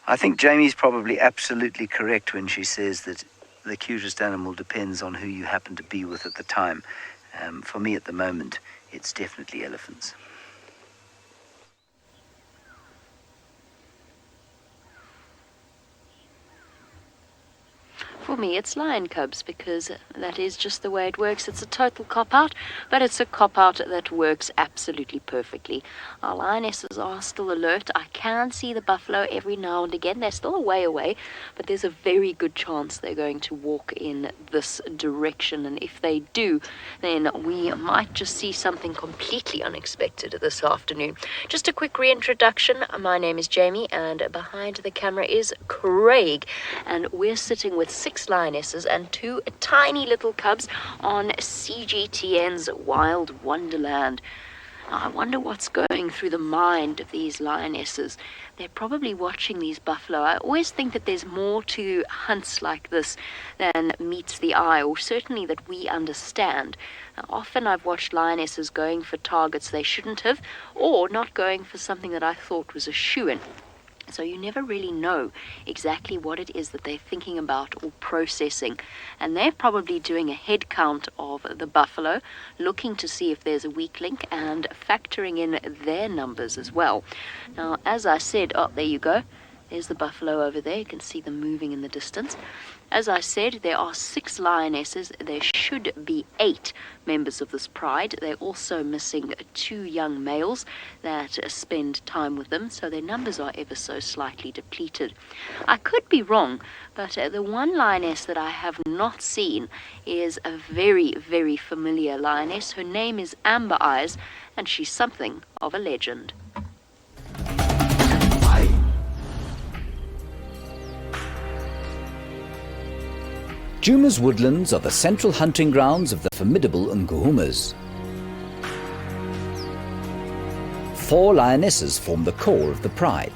I think Jamie's probably absolutely correct when she says that the cutest animal depends on who you happen to be with at the time. For me at the moment, it's definitely elephants. me it's lion cubs, because that is just the way it works. It's a total cop-out, but it's a cop-out that works absolutely perfectly. Our lionesses are still alert. I can see the buffalo every now and again. They're still a way away, but there's a very good chance they're going to walk in this direction, and if they do, then we might just see something completely unexpected this afternoon. Just a quick reintroduction. My name is Jamie, and behind the camera is Craig, and we're sitting with 6 lionesses and 2 tiny little cubs on CGTN's Wild Wonderland. I wonder what's going through the mind of these lionesses. They're probably watching these buffalo. I always think that there's more to hunts like this than meets the eye, or certainly that we understand. Often I've watched lionesses going for targets they shouldn't have, or not going for something that I thought was a shoo-in. So you never really know exactly what it is that they're thinking about or processing. And they're probably doing a head count of the buffalo, looking to see if there's a weak link and factoring in their numbers as well. Now, as I said, oh, there you go. There's the buffalo over there. You can see them moving in the distance. As I said, there are 6 lionesses. There should be 8 members of this pride. They're also missing 2 young males that spend time with them, so their numbers are ever so slightly depleted. I could be wrong, but the one lioness that I have not seen is a very, very familiar lioness. Her name is Amber Eyes, and she's something of a legend. Djuma's woodlands are the central hunting grounds of the formidable Nguhumas. 4 lionesses form the core of the pride.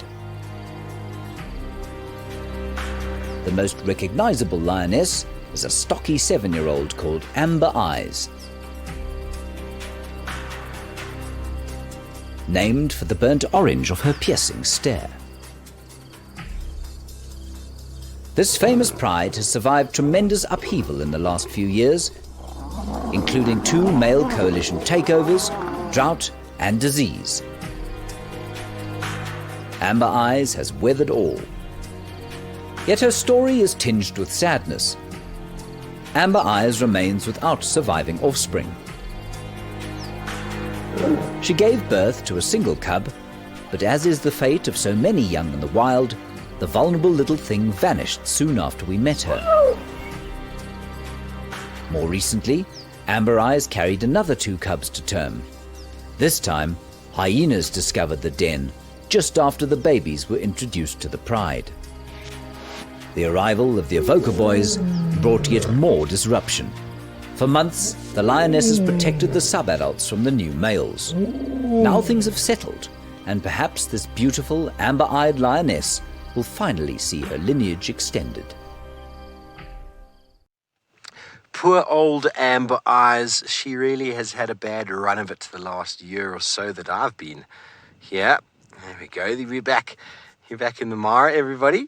The most recognizable lioness is a stocky 7-year-old called Amber Eyes, named for the burnt orange of her piercing stare. This famous pride has survived tremendous upheaval in the last few years, including 2 male coalition takeovers, drought and disease. Amber Eyes has weathered all. Yet her story is tinged with sadness. Amber Eyes remains without surviving offspring. She gave birth to a single cub, but as is the fate of so many young in the wild, the vulnerable little thing vanished soon after we met her. More recently, Amber Eyes carried another 2 cubs to term. This time, hyenas discovered the den just after the babies were introduced to the pride. The arrival of the Avoca boys brought yet more disruption. For months, the lionesses protected the sub-adults from the new males. Now things have settled, and perhaps this beautiful amber-eyed lioness will finally see her lineage extended. Poor old Amber Eyes. She really has had a bad run of it the last year or so that I've been here. There we go. We're back. You're back in the Mara, everybody,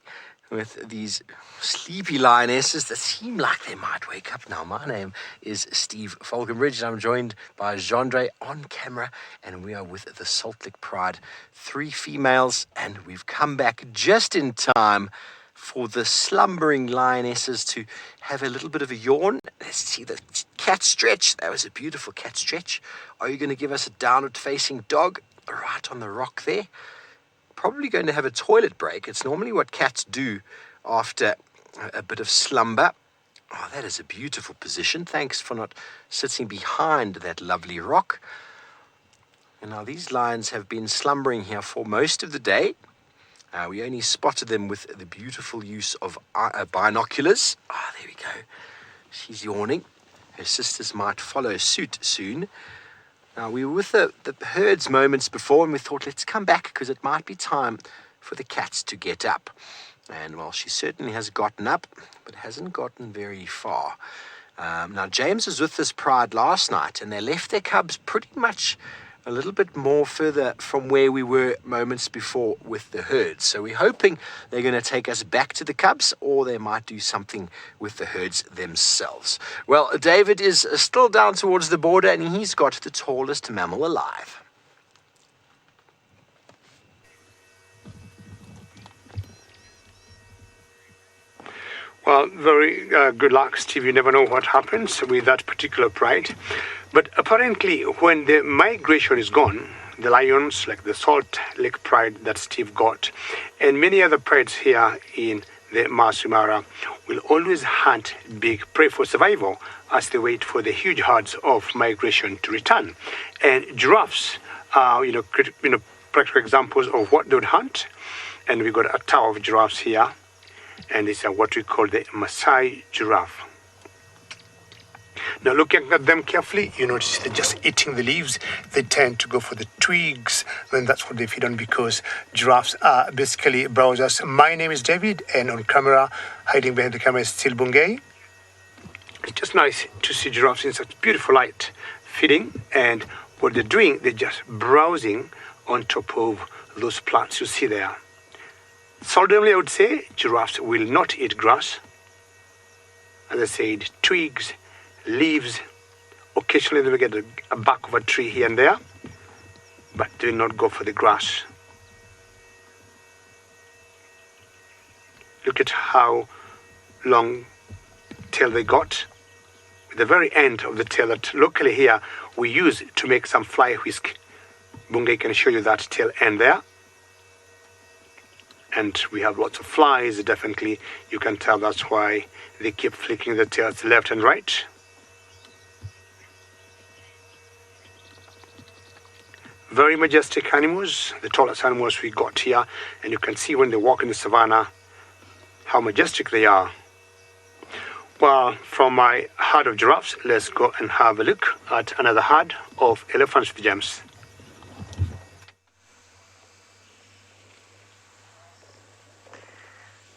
with these sleepy lionesses that seem like they might wake up now. My name is Steve Falconbridge, and I'm joined by Jandre on camera, and we are with the Salt Lake Pride. 3 females, and we've come back just in time for the slumbering lionesses to have a little bit of a yawn. Let's see the cat stretch. That was a beautiful cat stretch. Are you going to give us a downward facing dog right on the rock there? Probably going to have a toilet break. It's normally what cats do after a bit of slumber. Oh, that is a beautiful position. Thanks for not sitting behind that lovely rock. And now these lions have been slumbering here for most of the day. We only spotted them with the beautiful use of binoculars. Ah, there we go. She's yawning. Her sisters might follow suit soon. Now, we were with the herds moments before, and we thought, let's come back because it might be time for the cats to get up. And, well, she certainly has gotten up, but hasn't gotten very far. Now, James was with this pride last night, and they left their cubs pretty much a little bit more further from where we were moments before with the herds. So we're hoping they're going to take us back to the cubs, or they might do something with the herds themselves. Well, David is still down towards the border, and he's got the tallest mammal alive. Well, very good luck, Steve. You never know what happens with that particular pride. But apparently, when the migration is gone, the lions, like the Salt Lake Pride that Steve got, and many other prides here in the Masai Mara, will always hunt big prey for survival as they wait for the huge herds of migration to return. And giraffes are, practical examples of what they would hunt. And we got a tower of giraffes here, and it's what we call the Masai giraffe. Now, looking at them carefully, you notice they're just eating the leaves. They tend to go for the twigs, and that's what they feed on, because giraffes are basically browsers. My name is David, and on camera, hiding behind the camera, is still Bungay. It's just nice to see giraffes in such beautiful light feeding, and what they're doing, they're just browsing on top of those plants you see there. Seldomly, I would say, giraffes will not eat grass. As I said, twigs, leaves. Occasionally they will get a bark of a tree here and there, but they will not go for the grass. Look at how long tail they got. With the very end of the tail that locally here we use to make some fly whisk. Bungay can show you that tail end there. And we have lots of flies, definitely. You can tell that's why they keep flicking the tails left and right. Very majestic animals, the tallest animals we got here. And you can see when they walk in the savannah how majestic they are. Well, from my herd of giraffes, let's go and have a look at another herd of elephants with gems.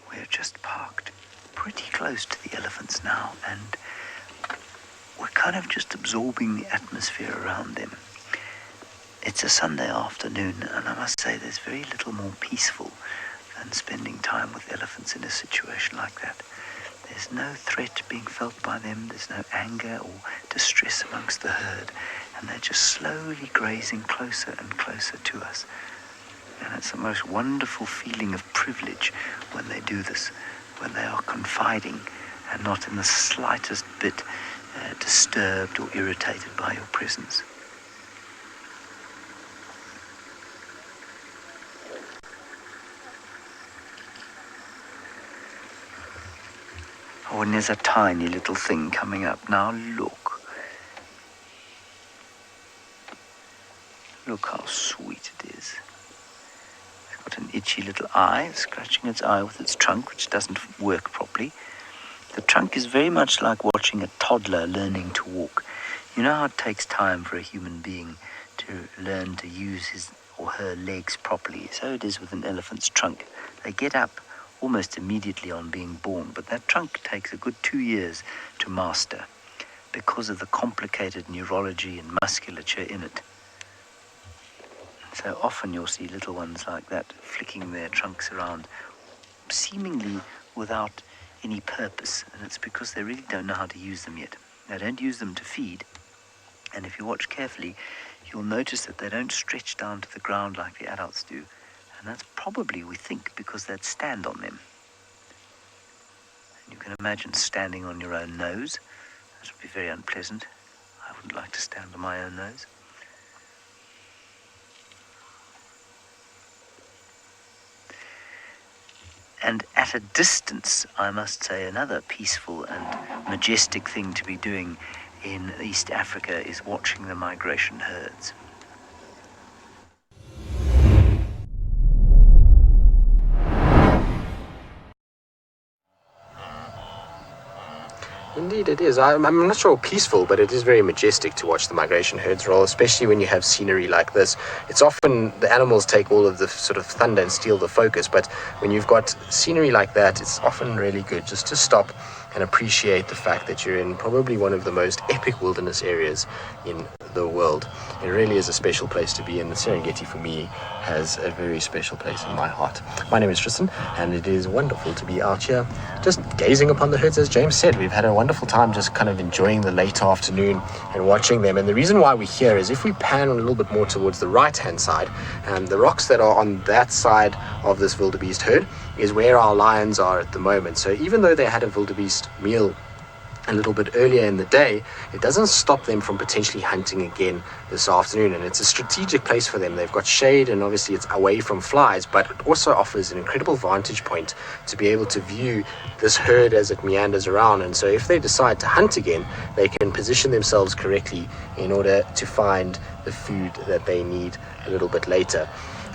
We're just parked pretty close to the elephants now, and we're kind of just absorbing the atmosphere around them. It's a Sunday afternoon, and I must say there's very little more peaceful than spending time with elephants in a situation like that. There's no threat being felt by them, there's no anger or distress amongst the herd, and they're just slowly grazing closer and closer to us. And it's the most wonderful feeling of privilege when they do this, when they are confiding and not in the slightest bit disturbed or irritated by your presence. Oh, and there's a tiny little thing coming up now. Look. Look how sweet it is. It's got an itchy little eye, scratching its eye with its trunk, which doesn't work properly. The trunk is very much like watching a toddler learning to walk. You know how it takes time for a human being to learn to use his or her legs properly? So it is with an elephant's trunk. They get up almost immediately on being born, but that trunk takes a good 2 years to master because of the complicated neurology and musculature in it. So often you'll see little ones like that flicking their trunks around seemingly without any purpose, and it's because they really don't know how to use them yet. They don't use them to feed, and if you watch carefully you'll notice that they don't stretch down to the ground like the adults do. And that's probably, we think, because they'd stand on them. And you can imagine standing on your own nose. That would be very unpleasant. I wouldn't like to stand on my own nose. And at a distance, I must say, another peaceful and majestic thing to be doing in East Africa is watching the migration herds. Indeed it is. I'm not sure peaceful, but it is very majestic to watch the migration herds roll, especially when you have scenery like this. It's often the animals take all of the sort of thunder and steal the focus, but when you've got scenery like that, it's often really good just to stop and appreciate the fact that you're in probably one of the most epic wilderness areas in the world. It really is a special place to be in. The Serengeti, for me, has a very special place in my heart. My name is Tristan, and it is wonderful to be out here just gazing upon the herds. As James said, we've had a wonderful time just kind of enjoying the late afternoon and watching them. And the reason why we're here is if we pan a little bit more towards the right-hand side, the rocks that are on that side of this wildebeest herd, is where our lions are at the moment. So even though they had a wildebeest meal a little bit earlier in the day, it doesn't stop them from potentially hunting again this afternoon. And it's a strategic place for them. They've got shade, and obviously it's away from flies, but it also offers an incredible vantage point to be able to view this herd as it meanders around. And so if they decide to hunt again, they can position themselves correctly in order to find the food that they need a little bit later.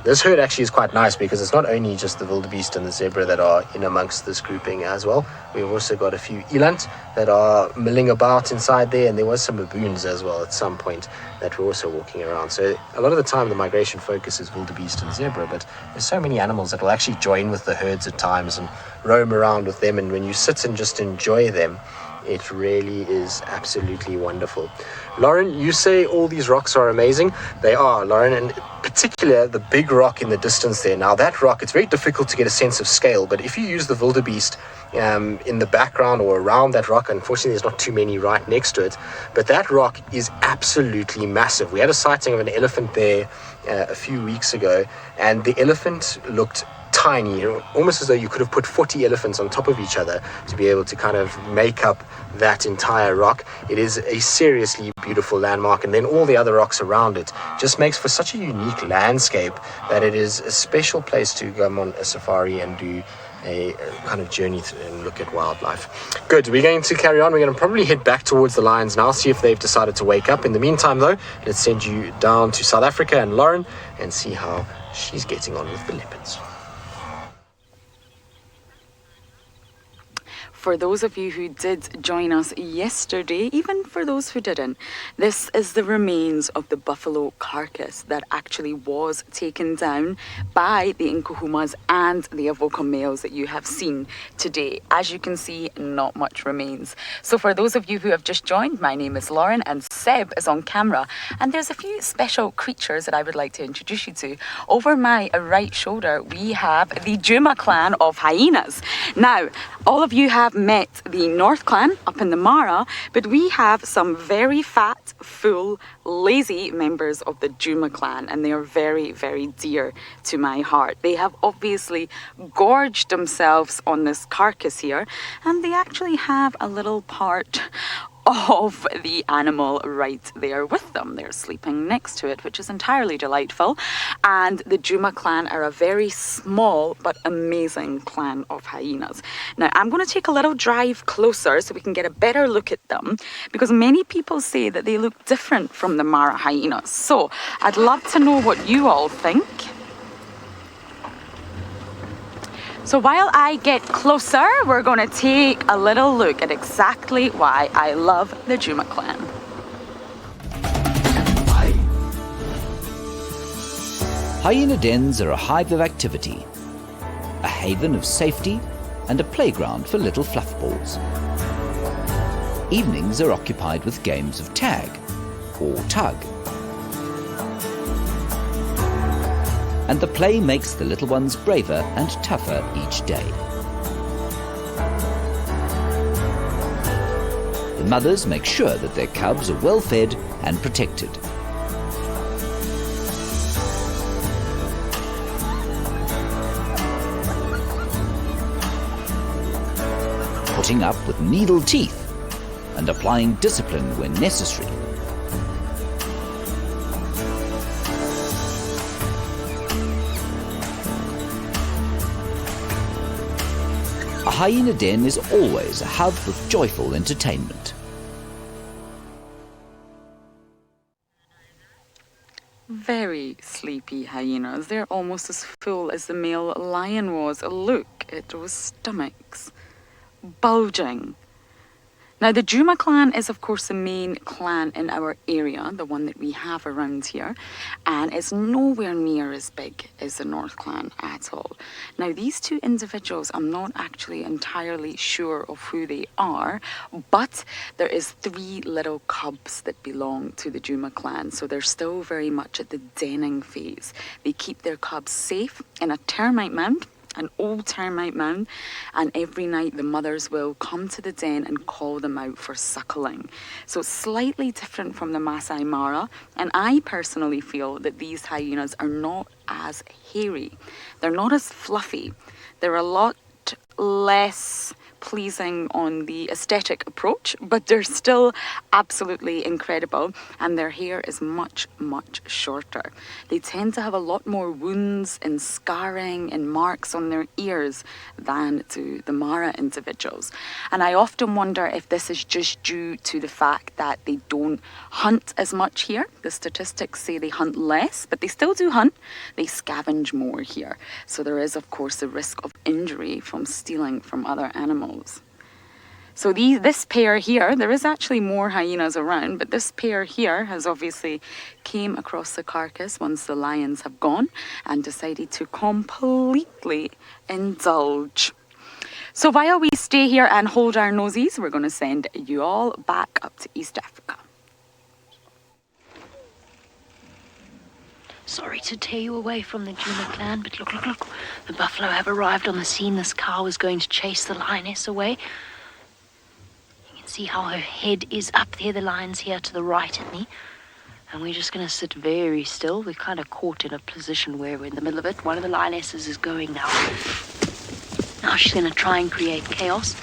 This herd actually is quite nice because it's not only just the wildebeest and the zebra that are in amongst this grouping as well. We've also got a few eland that are milling about inside there, and there was some baboons as well at some point that were also walking around. So a lot of the time the migration focus is wildebeest and zebra, but there's so many animals that will actually join with the herds at times and roam around with them, and when you sit and just enjoy them, it really is absolutely wonderful. Lauren, you say all these rocks are amazing. They are, Lauren, and in particular the big rock in the distance there. Now that rock, it's very difficult to get a sense of scale, but if you use the wildebeest in the background or around that rock, unfortunately there's not too many right next to it, but that rock is absolutely massive. We had a sighting of an elephant there a few weeks ago, and the elephant looked tiny, almost as though you could have put 40 elephants on top of each other to be able to kind of make up that entire rock. It is a seriously beautiful landmark, and then all the other rocks around it just makes for such a unique landscape that it is a special place to go on a safari and do a kind of journey and look at wildlife. Good, we're going to carry on. We're going to probably head back towards the lions now, see if they've decided to wake up. In the meantime though, let's send you down to South Africa and Lauren and see how she's getting on with the leopards. For those of you who did join us yesterday, even for those who didn't, this is the remains of the buffalo carcass that actually was taken down by the Nkuhumas and the Avoca males that you have seen today. As you can see, not much remains. So for those of you who have just joined, my name is Lauren and Seb is on camera, and there's a few special creatures that I would like to introduce you to. Over my right shoulder, we have the Djuma clan of hyenas. Now, all of you have met the North clan up in the Mara, but we have some very fat, full, lazy members of the Djuma clan, and they are very, very dear to my heart. They have obviously gorged themselves on this carcass here, and they actually have a little part of the animal right there with them. They're sleeping next to it, which is entirely delightful. And the Djuma clan are a very small but amazing clan of hyenas. Now, I'm going to take a little drive closer so we can get a better look at them, because many people say that they look different from the Mara hyenas. So I'd love to know what you all think. So while I get closer, we're going to take a little look at exactly why I love the Djuma clan. Hyena dens are a hive of activity, a haven of safety, and a playground for little fluffballs. Evenings are occupied with games of tag or tug. And the play makes the little ones braver and tougher each day. The mothers make sure that their cubs are well fed and protected. Putting up with needle teeth and applying discipline when necessary. A hyena den is always a hub of joyful entertainment. Very sleepy hyenas. They're almost as full as the male lion was. Look at those stomachs, bulging. Now, the Djuma clan is, of course, the main clan in our area, the one that we have around here, and it's nowhere near as big as the North clan at all. Now, these two individuals, I'm not actually entirely sure of who they are, but there is 3 little cubs that belong to the Djuma clan, so they're still very much at the denning phase. They keep their cubs safe in a termite mound an old termite mound, and every night the mothers will come to the den and call them out for suckling. So it's slightly different from the Masai Mara, and I personally feel that these hyenas are not as hairy. They're not as fluffy. They're a lot less pleasing on the aesthetic approach, but they're still absolutely incredible, and their hair is much shorter. They tend to have a lot more wounds and scarring and marks on their ears than do the Mara individuals. And I often wonder if this is just due to the fact that they don't hunt as much here. The statistics say they hunt less, but they still do hunt. They scavenge more here. So there is, of course, the risk of injury from stealing from other animals. So this pair here, there is actually more hyenas around, but this pair here has obviously came across the carcass once the lions have gone and decided to completely indulge. So while we stay here and hold our noses, we're going to send you all back up to East Africa. Sorry to tear you away from the Juma clan, but look. The buffalo have arrived on the scene. This cow is going to chase the lioness away. You can see how her head is up there. The lion's here to the right of me. And we're just going to sit very still. We're kind of caught in a position where we're in the middle of it. One of the lionesses is going now. Now she's going to try and create chaos.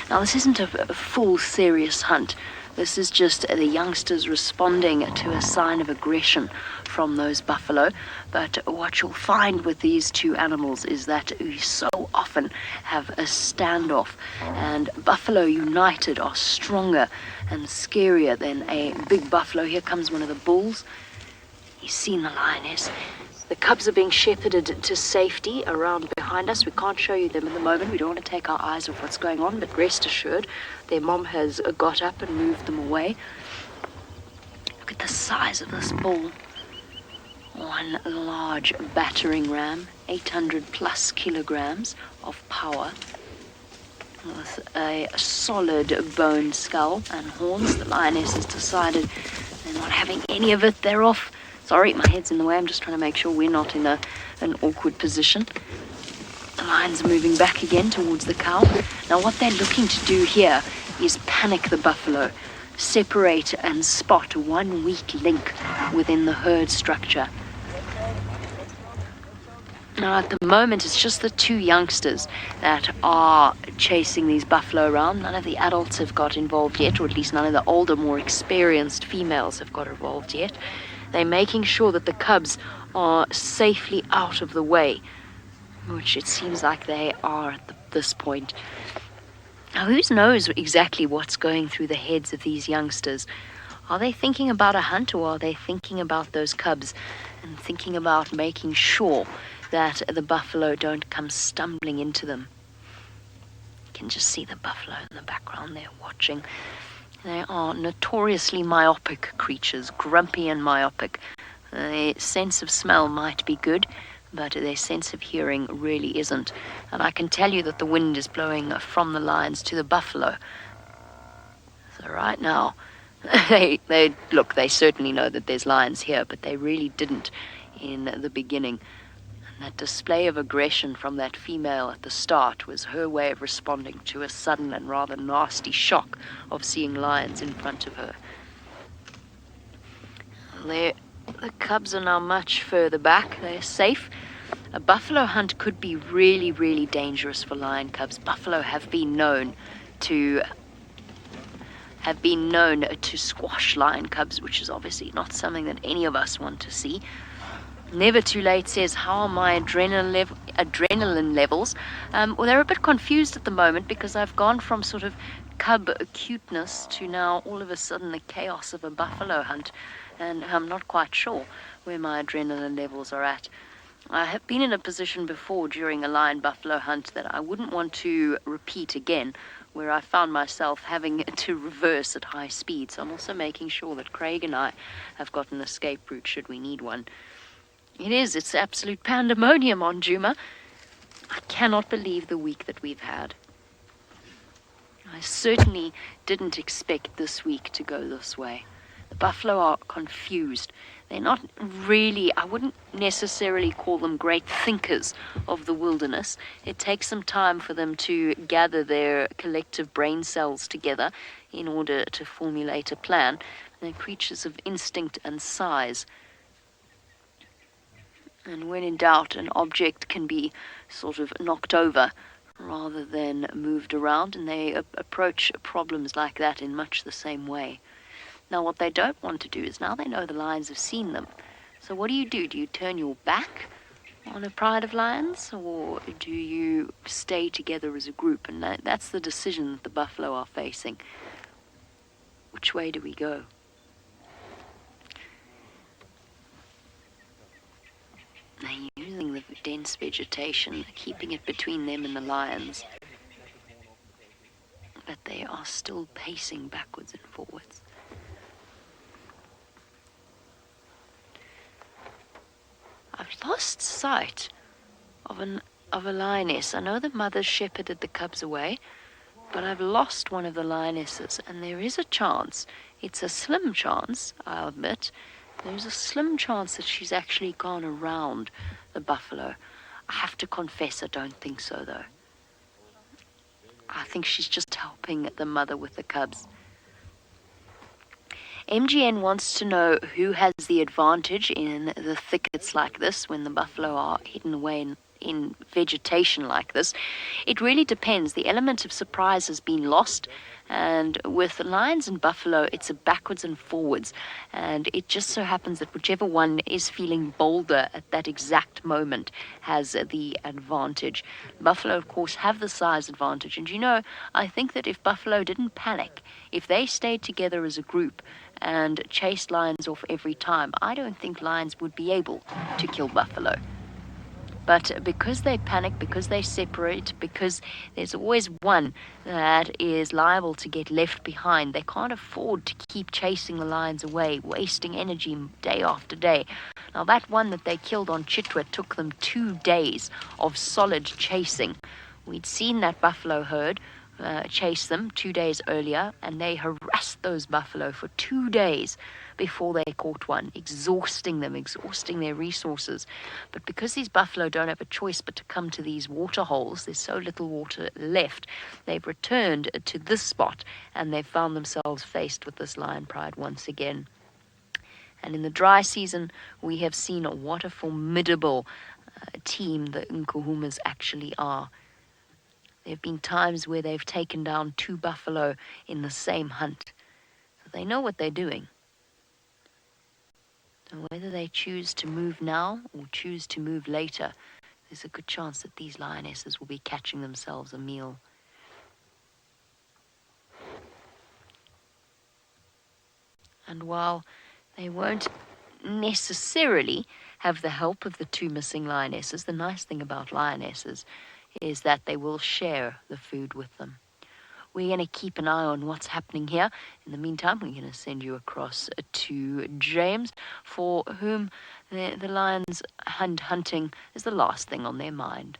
Now this isn't a full serious hunt. This is just the youngsters responding to a sign of aggression from those buffalo. But what you'll find with these two animals is that we so often have a standoff. And buffalo united are stronger and scarier than a big buffalo. Here comes one of the bulls. He's seen the lioness. The cubs are being shepherded to safety around behind us. We can't show you them at the moment. We don't want to take our eyes off what's going on, but rest assured, their mom has got up and moved them away. Look at the size of this bull. One large battering ram, 800 plus kilograms of power, with a solid bone skull and horns. The lioness has decided they're not having any of it. They're off. Sorry, my head's in the way. I'm just trying to make sure we're not in an awkward position. The lion's moving back again towards the cow. Now what they're looking to do here is panic the buffalo, separate and spot one weak link within the herd structure. Now at the moment it's just the two youngsters that are chasing these buffalo around. None of the adults have got involved yet, or at least none of the older, more experienced females have got involved yet. They're making sure that the cubs are safely out of the way, which it seems like they are at this point. Now, who knows exactly what's going through the heads of these youngsters? Are they thinking about a hunt, or are they thinking about those cubs and thinking about making sure that the buffalo don't come stumbling into them? You can just see the buffalo in the background there watching. They are notoriously myopic creatures, grumpy and myopic. Their sense of smell might be good, but their sense of hearing really isn't. And I can tell you that the wind is blowing from the lions to the buffalo. So right now, they certainly know that there's lions here, but they really didn't in the beginning. That display of aggression from that female at the start was her way of responding to a sudden and rather nasty shock of seeing lions in front of her. The cubs are now much further back. They're safe. A buffalo hunt could be really, really dangerous for lion cubs. Buffalo have been known to squash lion cubs, which is obviously not something that any of us want to see. Never Too Late says, how are my adrenaline levels? Well, they're a bit confused at the moment because I've gone from sort of cub cuteness to now all of a sudden the chaos of a buffalo hunt, and I'm not quite sure where my adrenaline levels are at. I have been in a position before during a lion buffalo hunt that I wouldn't want to repeat again, where I found myself having to reverse at high speed. So I'm also making sure that Craig and I have got an escape route should we need one. It's absolute pandemonium on Juma. I cannot believe the week that we've had. I certainly didn't expect this week to go this way. The buffalo are confused. They're not really, I wouldn't necessarily call them great thinkers of the wilderness. It takes some time for them to gather their collective brain cells together in order to formulate a plan. They're creatures of instinct and size. And when in doubt, an object can be sort of knocked over rather than moved around, and they approach problems like that in much the same way. Now, what they don't want to do is, now they know the lions have seen them. So what do? Do you turn your back on a pride of lions, or do you stay together as a group? And that's the decision that the buffalo are facing. Which way do we go? They're using the dense vegetation, keeping it between them and the lions. But they are still pacing backwards and forwards. I've lost sight of a lioness. I know the mother shepherded the cubs away, but I've lost one of the lionesses, and there is a chance, it's a slim chance, I'll admit, there's a slim chance that she's actually gone around the buffalo. I have to confess, I don't think so, though. I think she's just helping the mother with the cubs. MGN wants to know who has the advantage in the thickets like this when the buffalo are hidden away in vegetation like this. It really depends. The element of surprise has been lost, and with lions and buffalo, it's a backwards and forwards, and it just so happens that whichever one is feeling bolder at that exact moment has the advantage. Buffalo, of course, have the size advantage, and I think that if buffalo didn't panic, if they stayed together as a group and chased lions off every time, I don't think lions would be able to kill buffalo. But because they panic, because they separate, because there's always one that is liable to get left behind, they can't afford to keep chasing the lions away, wasting energy day after day. Now, that one that they killed on Cheetah took them 2 days of solid chasing. We'd seen that buffalo herd chase them 2 days earlier, and they harassed those buffalo for 2 days before they caught one, exhausting them, exhausting their resources. But because these buffalo don't have a choice but to come to these water holes, there's so little water left, they've returned to this spot, and they've found themselves faced with this lion pride once again. And in the dry season, we have seen what a formidable team the Nkuhumas actually are. There have been times where they've taken down 2 buffalo in the same hunt. So they know what they're doing. So whether they choose to move now or choose to move later, there's a good chance that these lionesses will be catching themselves a meal. And while they won't necessarily have the help of the 2 missing lionesses, the nice thing about lionesses is that they will share the food with them. We're going to keep an eye on what's happening here. In the meantime, we're going to send you across to James, for whom the lions and hunting is the last thing on their mind.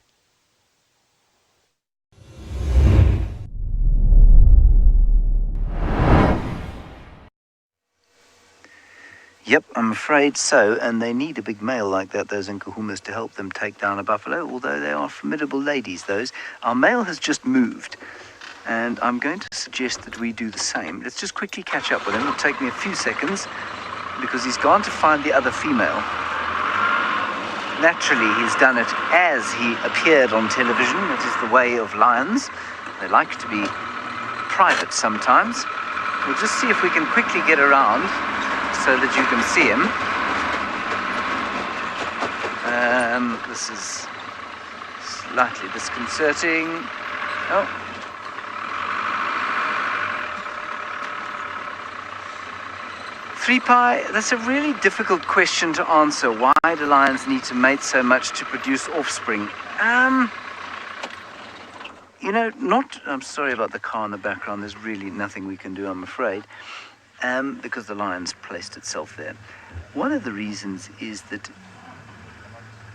Yep, I'm afraid so, and they need a big male like that, those Nkuhumas, to help them take down a buffalo, although they are formidable ladies, those. Our male has just moved, and I'm going to suggest that we do the same. Let's just quickly catch up with him. It'll take me a few seconds, because he's gone to find the other female. Naturally, he's done it as he appeared on television. It is the way of lions. They like to be private sometimes. We'll just see if we can quickly get around so that you can see him. This is slightly disconcerting. Oh. Three-pie, that's a really difficult question to answer. Why do lions need to mate so much to produce offspring? I'm sorry about the car in the background. There's really nothing we can do, I'm afraid. Because the lion's placed itself there. One of the reasons is that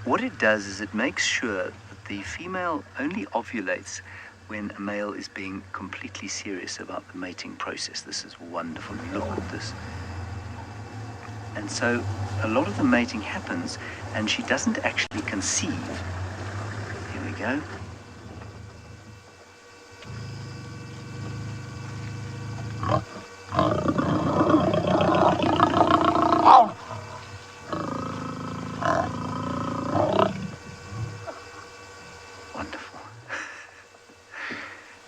what it does is it makes sure that the female only ovulates when a male is being completely serious about the mating process. This is wonderful. Look at this And so a lot of the mating happens and she doesn't actually conceive. Here we go. Wonderful.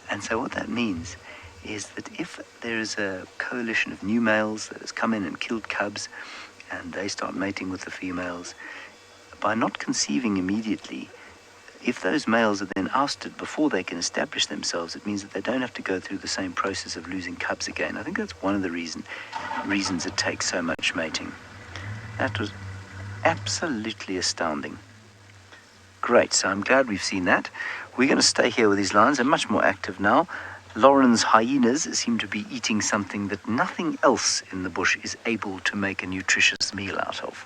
And so what that means is that if there is a coalition of new males that has come in and killed cubs and they start mating with the females, by not conceiving immediately, if those males are then ousted before they can establish themselves, it means that they don't have to go through the same process of losing cubs again. I think that's one of the reasons it takes so much mating. That was absolutely astounding. Great, so I'm glad we've seen that. We're going to stay here with these lions. They're much more active now. Lauren's hyenas seem to be eating something that nothing else in the bush is able to make a nutritious meal out of.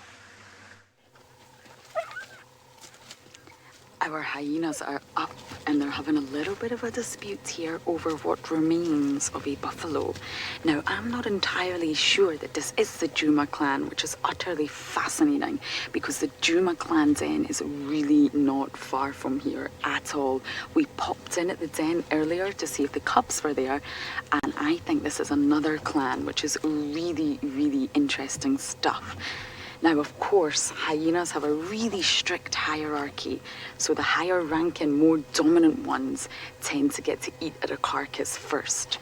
Our hyenas are up and they're having a little bit of a dispute here over what remains of a buffalo. Now, I'm not entirely sure that this is the Juma clan, which is utterly fascinating because the Juma clan den is really not far from here at all. We popped in at the den earlier to see if the cubs were there, and I think this is another clan, which is really, really interesting stuff. Now, of course, hyenas have a really strict hierarchy, so the higher ranking, more dominant ones tend to get to eat at a carcass first.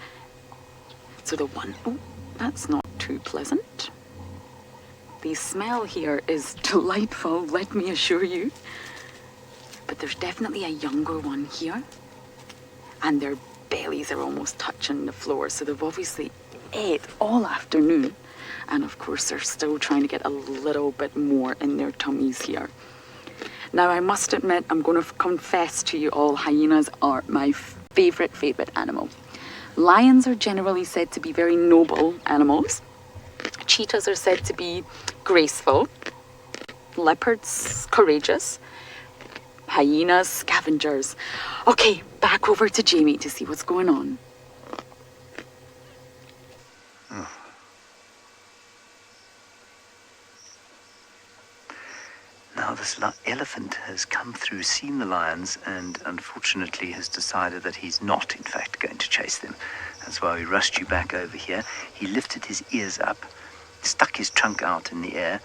So the one, oh, that's not too pleasant. The smell here is delightful, let me assure you. But there's definitely a younger one here, and their bellies are almost touching the floor, so they've obviously ate all afternoon. And of course, they're still trying to get a little bit more in their tummies here. Now, I must admit, I'm going to confess to you all, hyenas are my favorite animal. Lions are generally said to be very noble animals. Cheetahs are said to be graceful. Leopards, courageous. Hyenas, scavengers. Okay, back over to Jamie to see what's going on. Now this elephant has come through, seen the lions, and unfortunately has decided that he's not, in fact, going to chase them. That's why we rushed you back over here. He lifted his ears up, stuck his trunk out in the air,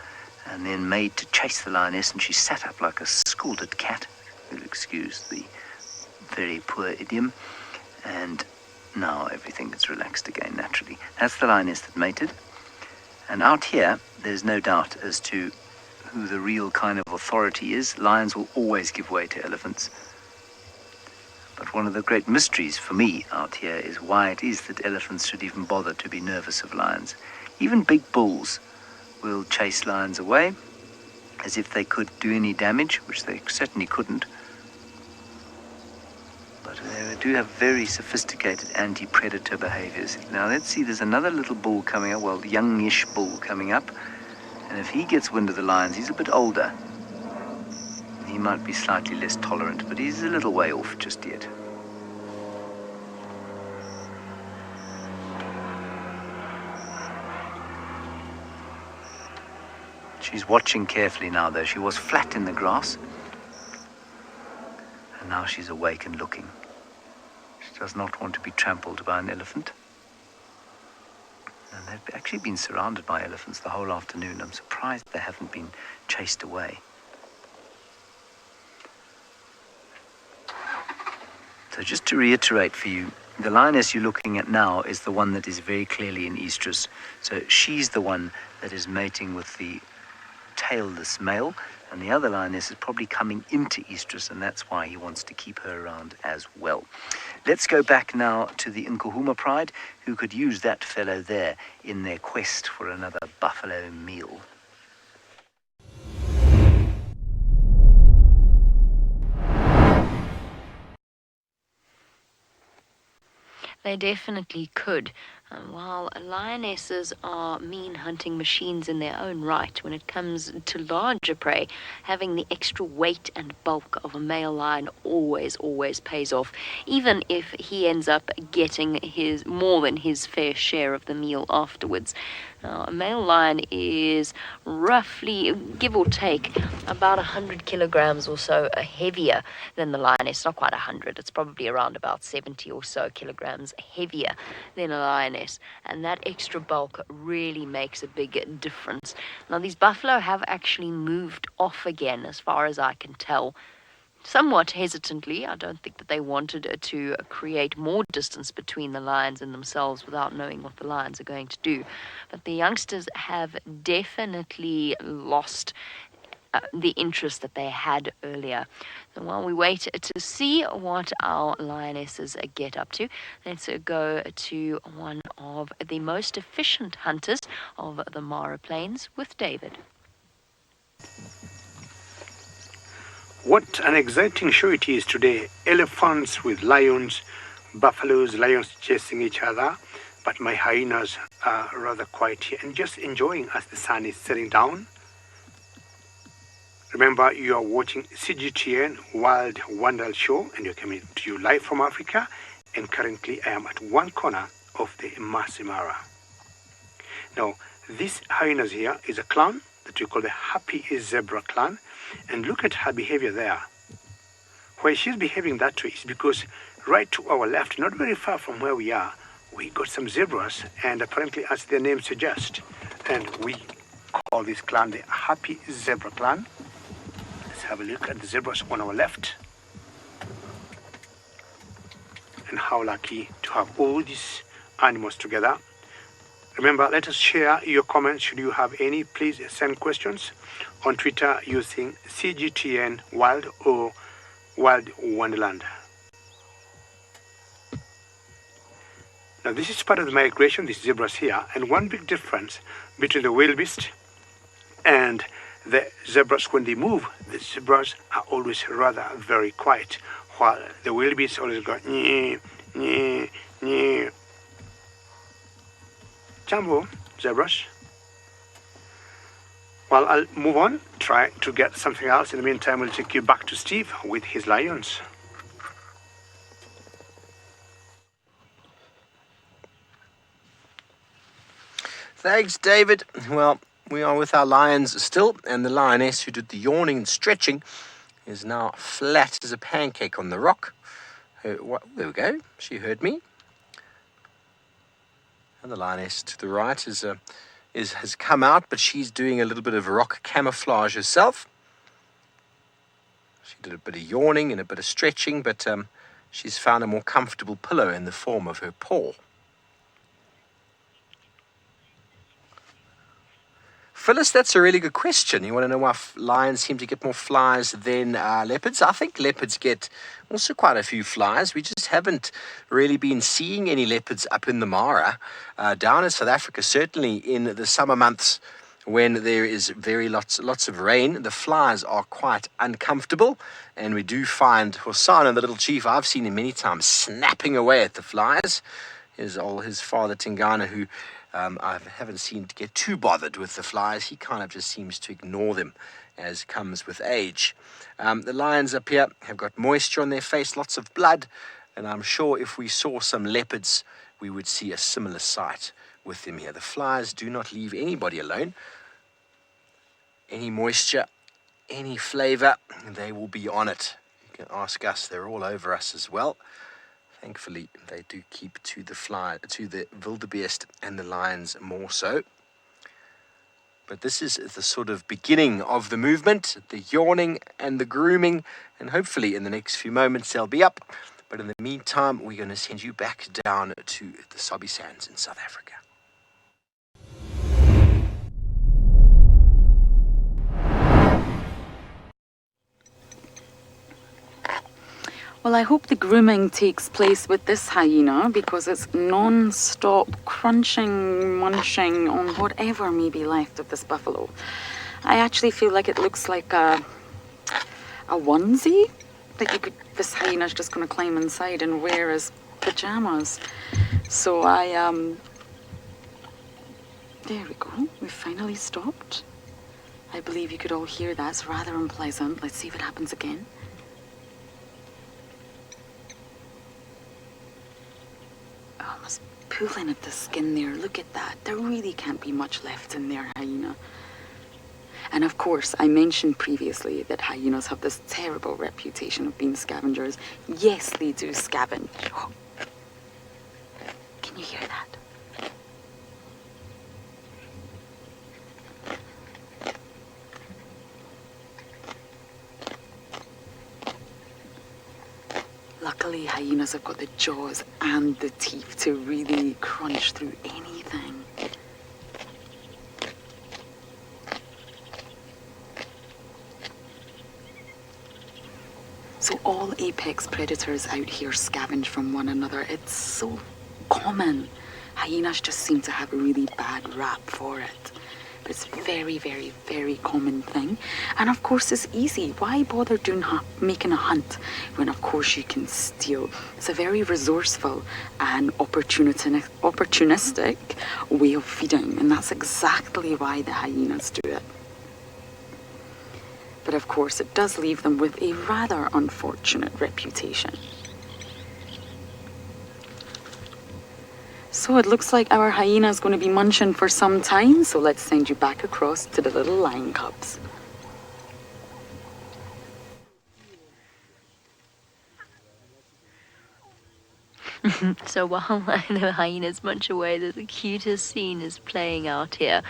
and then made to chase the lioness, and she sat up like a scalded cat. You'll excuse the very poor idiom. And now everything is relaxed again, naturally. That's the lioness that mated. And out here, there's no doubt as to who the real kind of authority is. Lions will always give way to elephants. But one of the great mysteries for me out here is why it is that elephants should even bother to be nervous of lions. Even big bulls will chase lions away as if they could do any damage, which they certainly couldn't. But they do have very sophisticated anti-predator behaviors. Now let's see, there's another little bull coming up, well, youngish bull coming up. And if he gets wind of the lions, he's a bit older. He might be slightly less tolerant, but he's a little way off just yet. She's watching carefully now, though. She was flat in the grass. And now she's awake and looking. She does not want to be trampled by an elephant. And they've actually been surrounded by elephants the whole afternoon. I'm surprised they haven't been chased away. So just to reiterate for you, the lioness you're looking at now is the one that is very clearly in estrus. So she's the one that is mating with the tailless male, and the other lioness is probably coming into estrus, and that's why he wants to keep her around as well. Let's go back now to the Nkuhuma pride, who could use that fellow there in their quest for another buffalo meal. They definitely could. While lionesses are mean hunting machines in their own right, when it comes to larger prey, having the extra weight and bulk of a male lion always pays off, even if he ends up getting more than his fair share of the meal afterwards. A male lion is roughly, give or take, about 100 kilograms or so heavier than the lioness. Not quite 100, it's probably around about 70 or so kilograms heavier than a lioness. And that extra bulk really makes a big difference. Now, these buffalo have actually moved off again, as far as I can tell. Somewhat hesitantly. I don't think that they wanted to create more distance between the lions and themselves without knowing what the lions are going to do. But the youngsters have definitely lost the interest that they had earlier. So while we wait to see what our lionesses get up to, let's go to one of the most efficient hunters of the Mara Plains with David. What an exciting show it is today. Elephants with lions, buffaloes, lions chasing each other. But my hyenas are rather quiet here and just enjoying as the sun is setting down. Remember, you are watching CGTN Wild Wonderland Show and you're coming to you live from Africa. And currently I am at one corner of the Masai Mara. Now, this hyenas here is a clan that we call the Happy Zebra clan. And look at her behavior there. Why she's behaving that way is because right to our left, not very far from where we are, we got some zebras, and apparently, as their name suggests, and we call this clan the Happy Zebra clan. Let's have a look at the zebras on our left. And how lucky to have all these animals together. Remember, let us share your comments. Should you have any, please send questions on Twitter using CGTN Wild or Wild Wonderland. Now, this is part of the migration, these zebras here, and one big difference between the wildebeest and the zebras when they move, the zebras are always rather very quiet, while the wildebeest always go, nyeh, nyeh, nyeh. Jumbo, zebras. Well, I'll move on, try to get something else. In the meantime, we'll take you back to Steve with his lions. Thanks, David. Well, we are with our lions still, and the lioness who did the yawning and stretching is now flat as a pancake on the rock. There we go. She heard me. And the lioness to the right has come out, but she's doing a little bit of rock camouflage herself. She did a bit of yawning and a bit of stretching, but she's found a more comfortable pillow in the form of her paw. Phyllis, that's a really good question. You want to know why lions seem to get more flies than leopards? I think leopards get also quite a few flies. We just haven't really been seeing any leopards up in the Mara. Down in South Africa, certainly in the summer months when there is lots of rain, the flies are quite uncomfortable. And we do find Hosana, the little chief, I've seen him many times, snapping away at the flies. His father Tingana, who I haven't seen to get too bothered with the flies. He kind of just seems to ignore them as comes with age. The lions up here have got moisture on their face, lots of blood, and I'm sure if we saw some leopards, we would see a similar sight with them here. The flies do not leave anybody alone. Any moisture, any flavor, they will be on it. You can ask us, they're all over us as well. Thankfully, they do keep to the wildebeest and the lions more so. But this is the sort of beginning of the movement, the yawning and the grooming, and hopefully in the next few moments they'll be up. But in the meantime, we're going to send you back down to the Sabi Sands in South Africa. Well, I hope the grooming takes place with this hyena because it's non-stop crunching, munching on whatever may be left of this buffalo. I actually feel like it looks like a onesie that this hyena's just going to climb inside and wear as pajamas. So I there we go. We finally stopped. I believe you could all hear that. It's rather unpleasant. Let's see if it happens again. Oh, I must pulling at the skin there. Look at that. There really can't be much left in there, hyena. And of course, I mentioned previously that hyenas have this terrible reputation of being scavengers. Yes, they do scavenge. Oh. Can you hear that? Luckily, hyenas have got the jaws and the teeth to really crunch through anything. So all apex predators out here scavenge from one another. It's so common. Hyenas just seem to have a really bad rap for it. But it's a very, very, very common thing. And of course it's easy. Why bother making a hunt when of course you can steal? It's a very resourceful and opportunistic way of feeding. And that's exactly why the hyenas do it. But of course it does leave them with a rather unfortunate reputation. So it looks like our hyena is going to be munching for some time, so let's send you back across to the little lion cubs. So while the hyenas munch away, the cutest scene is playing out here.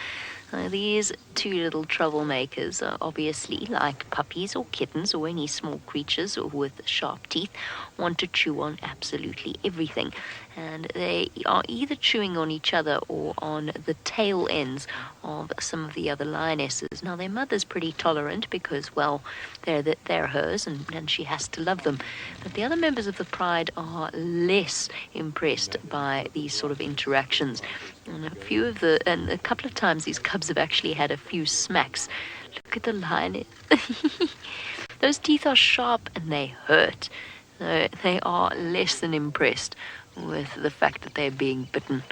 These two little troublemakers are obviously, like puppies or kittens or any small creatures with sharp teeth, want to chew on absolutely everything. And they are either chewing on each other or on the tail ends of some of the other lionesses. Now, their mother's pretty tolerant because, well, they're hers and she has to love them. But the other members of the pride are less impressed by these sort of interactions. And a couple of times these cubs have actually had a few smacks. Look at the lioness. Those teeth are sharp and they hurt. So they are less than impressed with the fact that they're being bitten.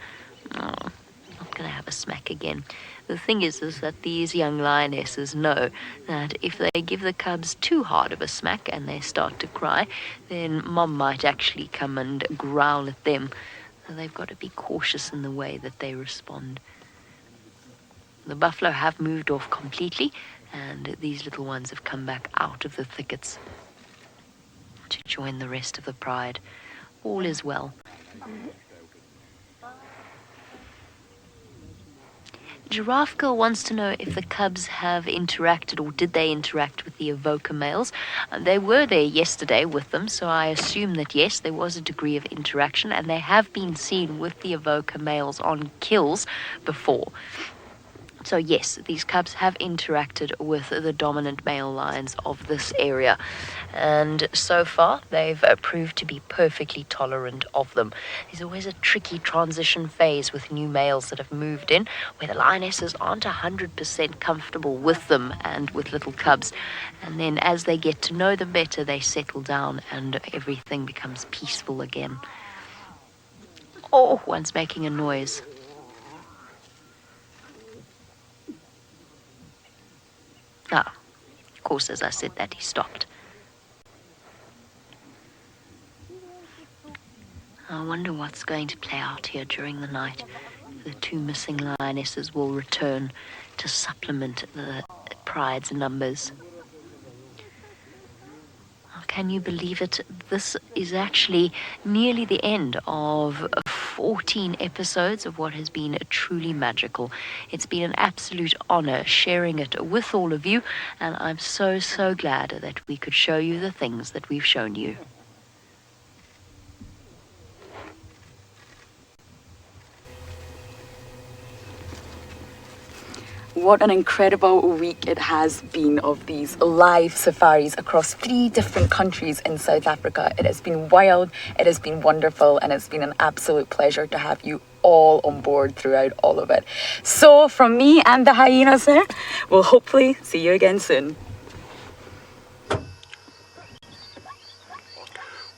Oh, not going to have a smack again. The thing is that these young lionesses know that if they give the cubs too hard of a smack and they start to cry, then mom might actually come and growl at them. So they've got to be cautious in the way that they respond. The buffalo have moved off completely, and these little ones have come back out of the thickets to join the rest of the pride. All is well. Giraffe Girl wants to know if the cubs have interacted, or did they interact with the evoker males. They were there yesterday with them, so I assume that yes, there was a degree of interaction, and they have been seen with the evoker males on kills before. So yes, these cubs have interacted with the dominant male lions of this area. And so far, they've proved to be perfectly tolerant of them. There's always a tricky transition phase with new males that have moved in, where the lionesses aren't 100% comfortable with them and with little cubs. And then as they get to know them better, they settle down and everything becomes peaceful again. Oh, one's making a noise. Ah, of course, as I said that, he stopped. I wonder what's going to play out here during the night. The two missing lionesses will return to supplement the pride's numbers. Oh, can you believe it? This is actually nearly the end of 14 episodes of what has been truly magical. It's been an absolute honor sharing it with all of you, and I'm so glad that we could show you the things that we've shown you. What an incredible week it has been of these live safaris across 3 different countries in South Africa. It has been wild, it has been wonderful, and it's been an absolute pleasure to have you all on board throughout all of it. So from me and the hyenas there, we'll hopefully see you again soon.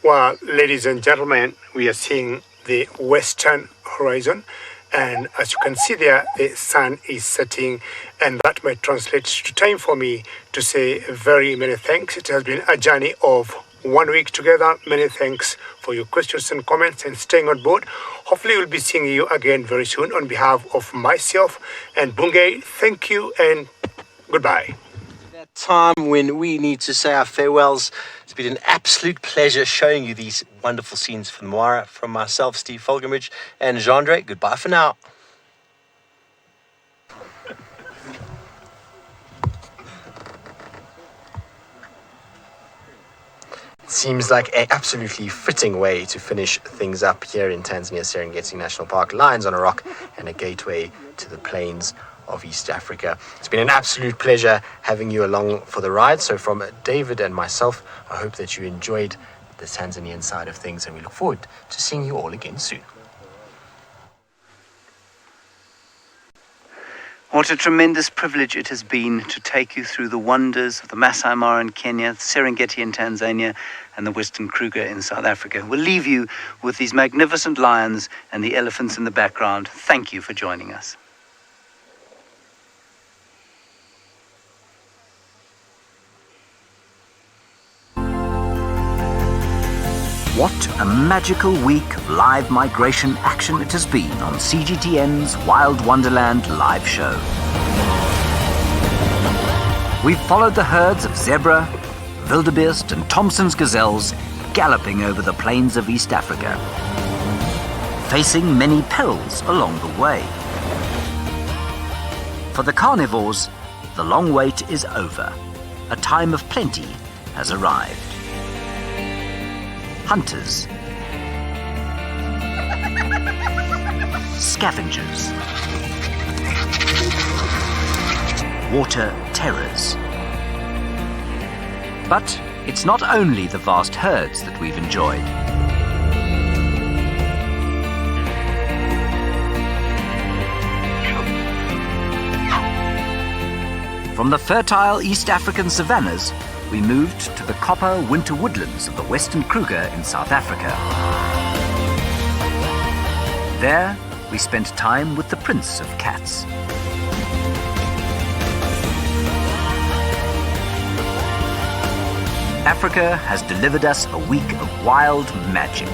Well, ladies and gentlemen, we are seeing the western horizon, And as you can see there, the sun is setting, and that might translate to time for me to say very many thanks. It has been a journey of 1 week together. Many thanks for your questions and comments and staying on board. Hopefully we'll be seeing you again very soon. On behalf of myself and Bungay, thank you and goodbye. That time when we need to say our farewells. It's been an absolute pleasure showing you these wonderful scenes from Mara. From myself, Steve Folgenbridge, and Jandre, goodbye for now. Seems like an absolutely fitting way to finish things up here in Tanzania Serengeti National Park. Lions on a rock and a gateway to the plains of East Africa. It's been an absolute pleasure having you along for the ride. So from David and myself, I hope that you enjoyed the Tanzanian side of things, and we look forward to seeing you all again soon. What a tremendous privilege it has been to take you through the wonders of the Masai Mara in Kenya, Serengeti in Tanzania, and the Western Kruger in South Africa. We'll leave you with these magnificent lions and the elephants in the background. Thank you for joining us. What a magical week of live migration action it has been on CGTN's Wild Wonderland live show. We've followed the herds of zebra, wildebeest and Thompson's gazelles galloping over the plains of East Africa, facing many perils along the way. For the carnivores, the long wait is over. A time of plenty has arrived. Hunters, scavengers, water terrors. But it's not only the vast herds that we've enjoyed. From the fertile East African savannas, we moved to the copper winter woodlands of the Western Kruger in South Africa. There, we spent time with the Prince of Cats. Africa has delivered us a week of wild magic.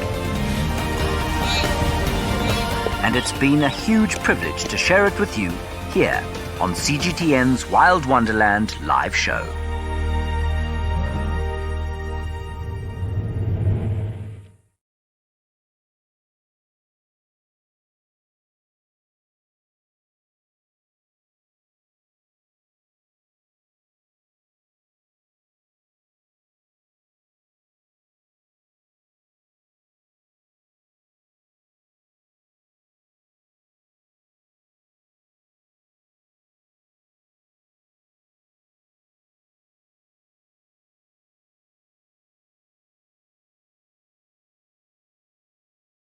And it's been a huge privilege to share it with you here on CGTN's Wild Wonderland live show.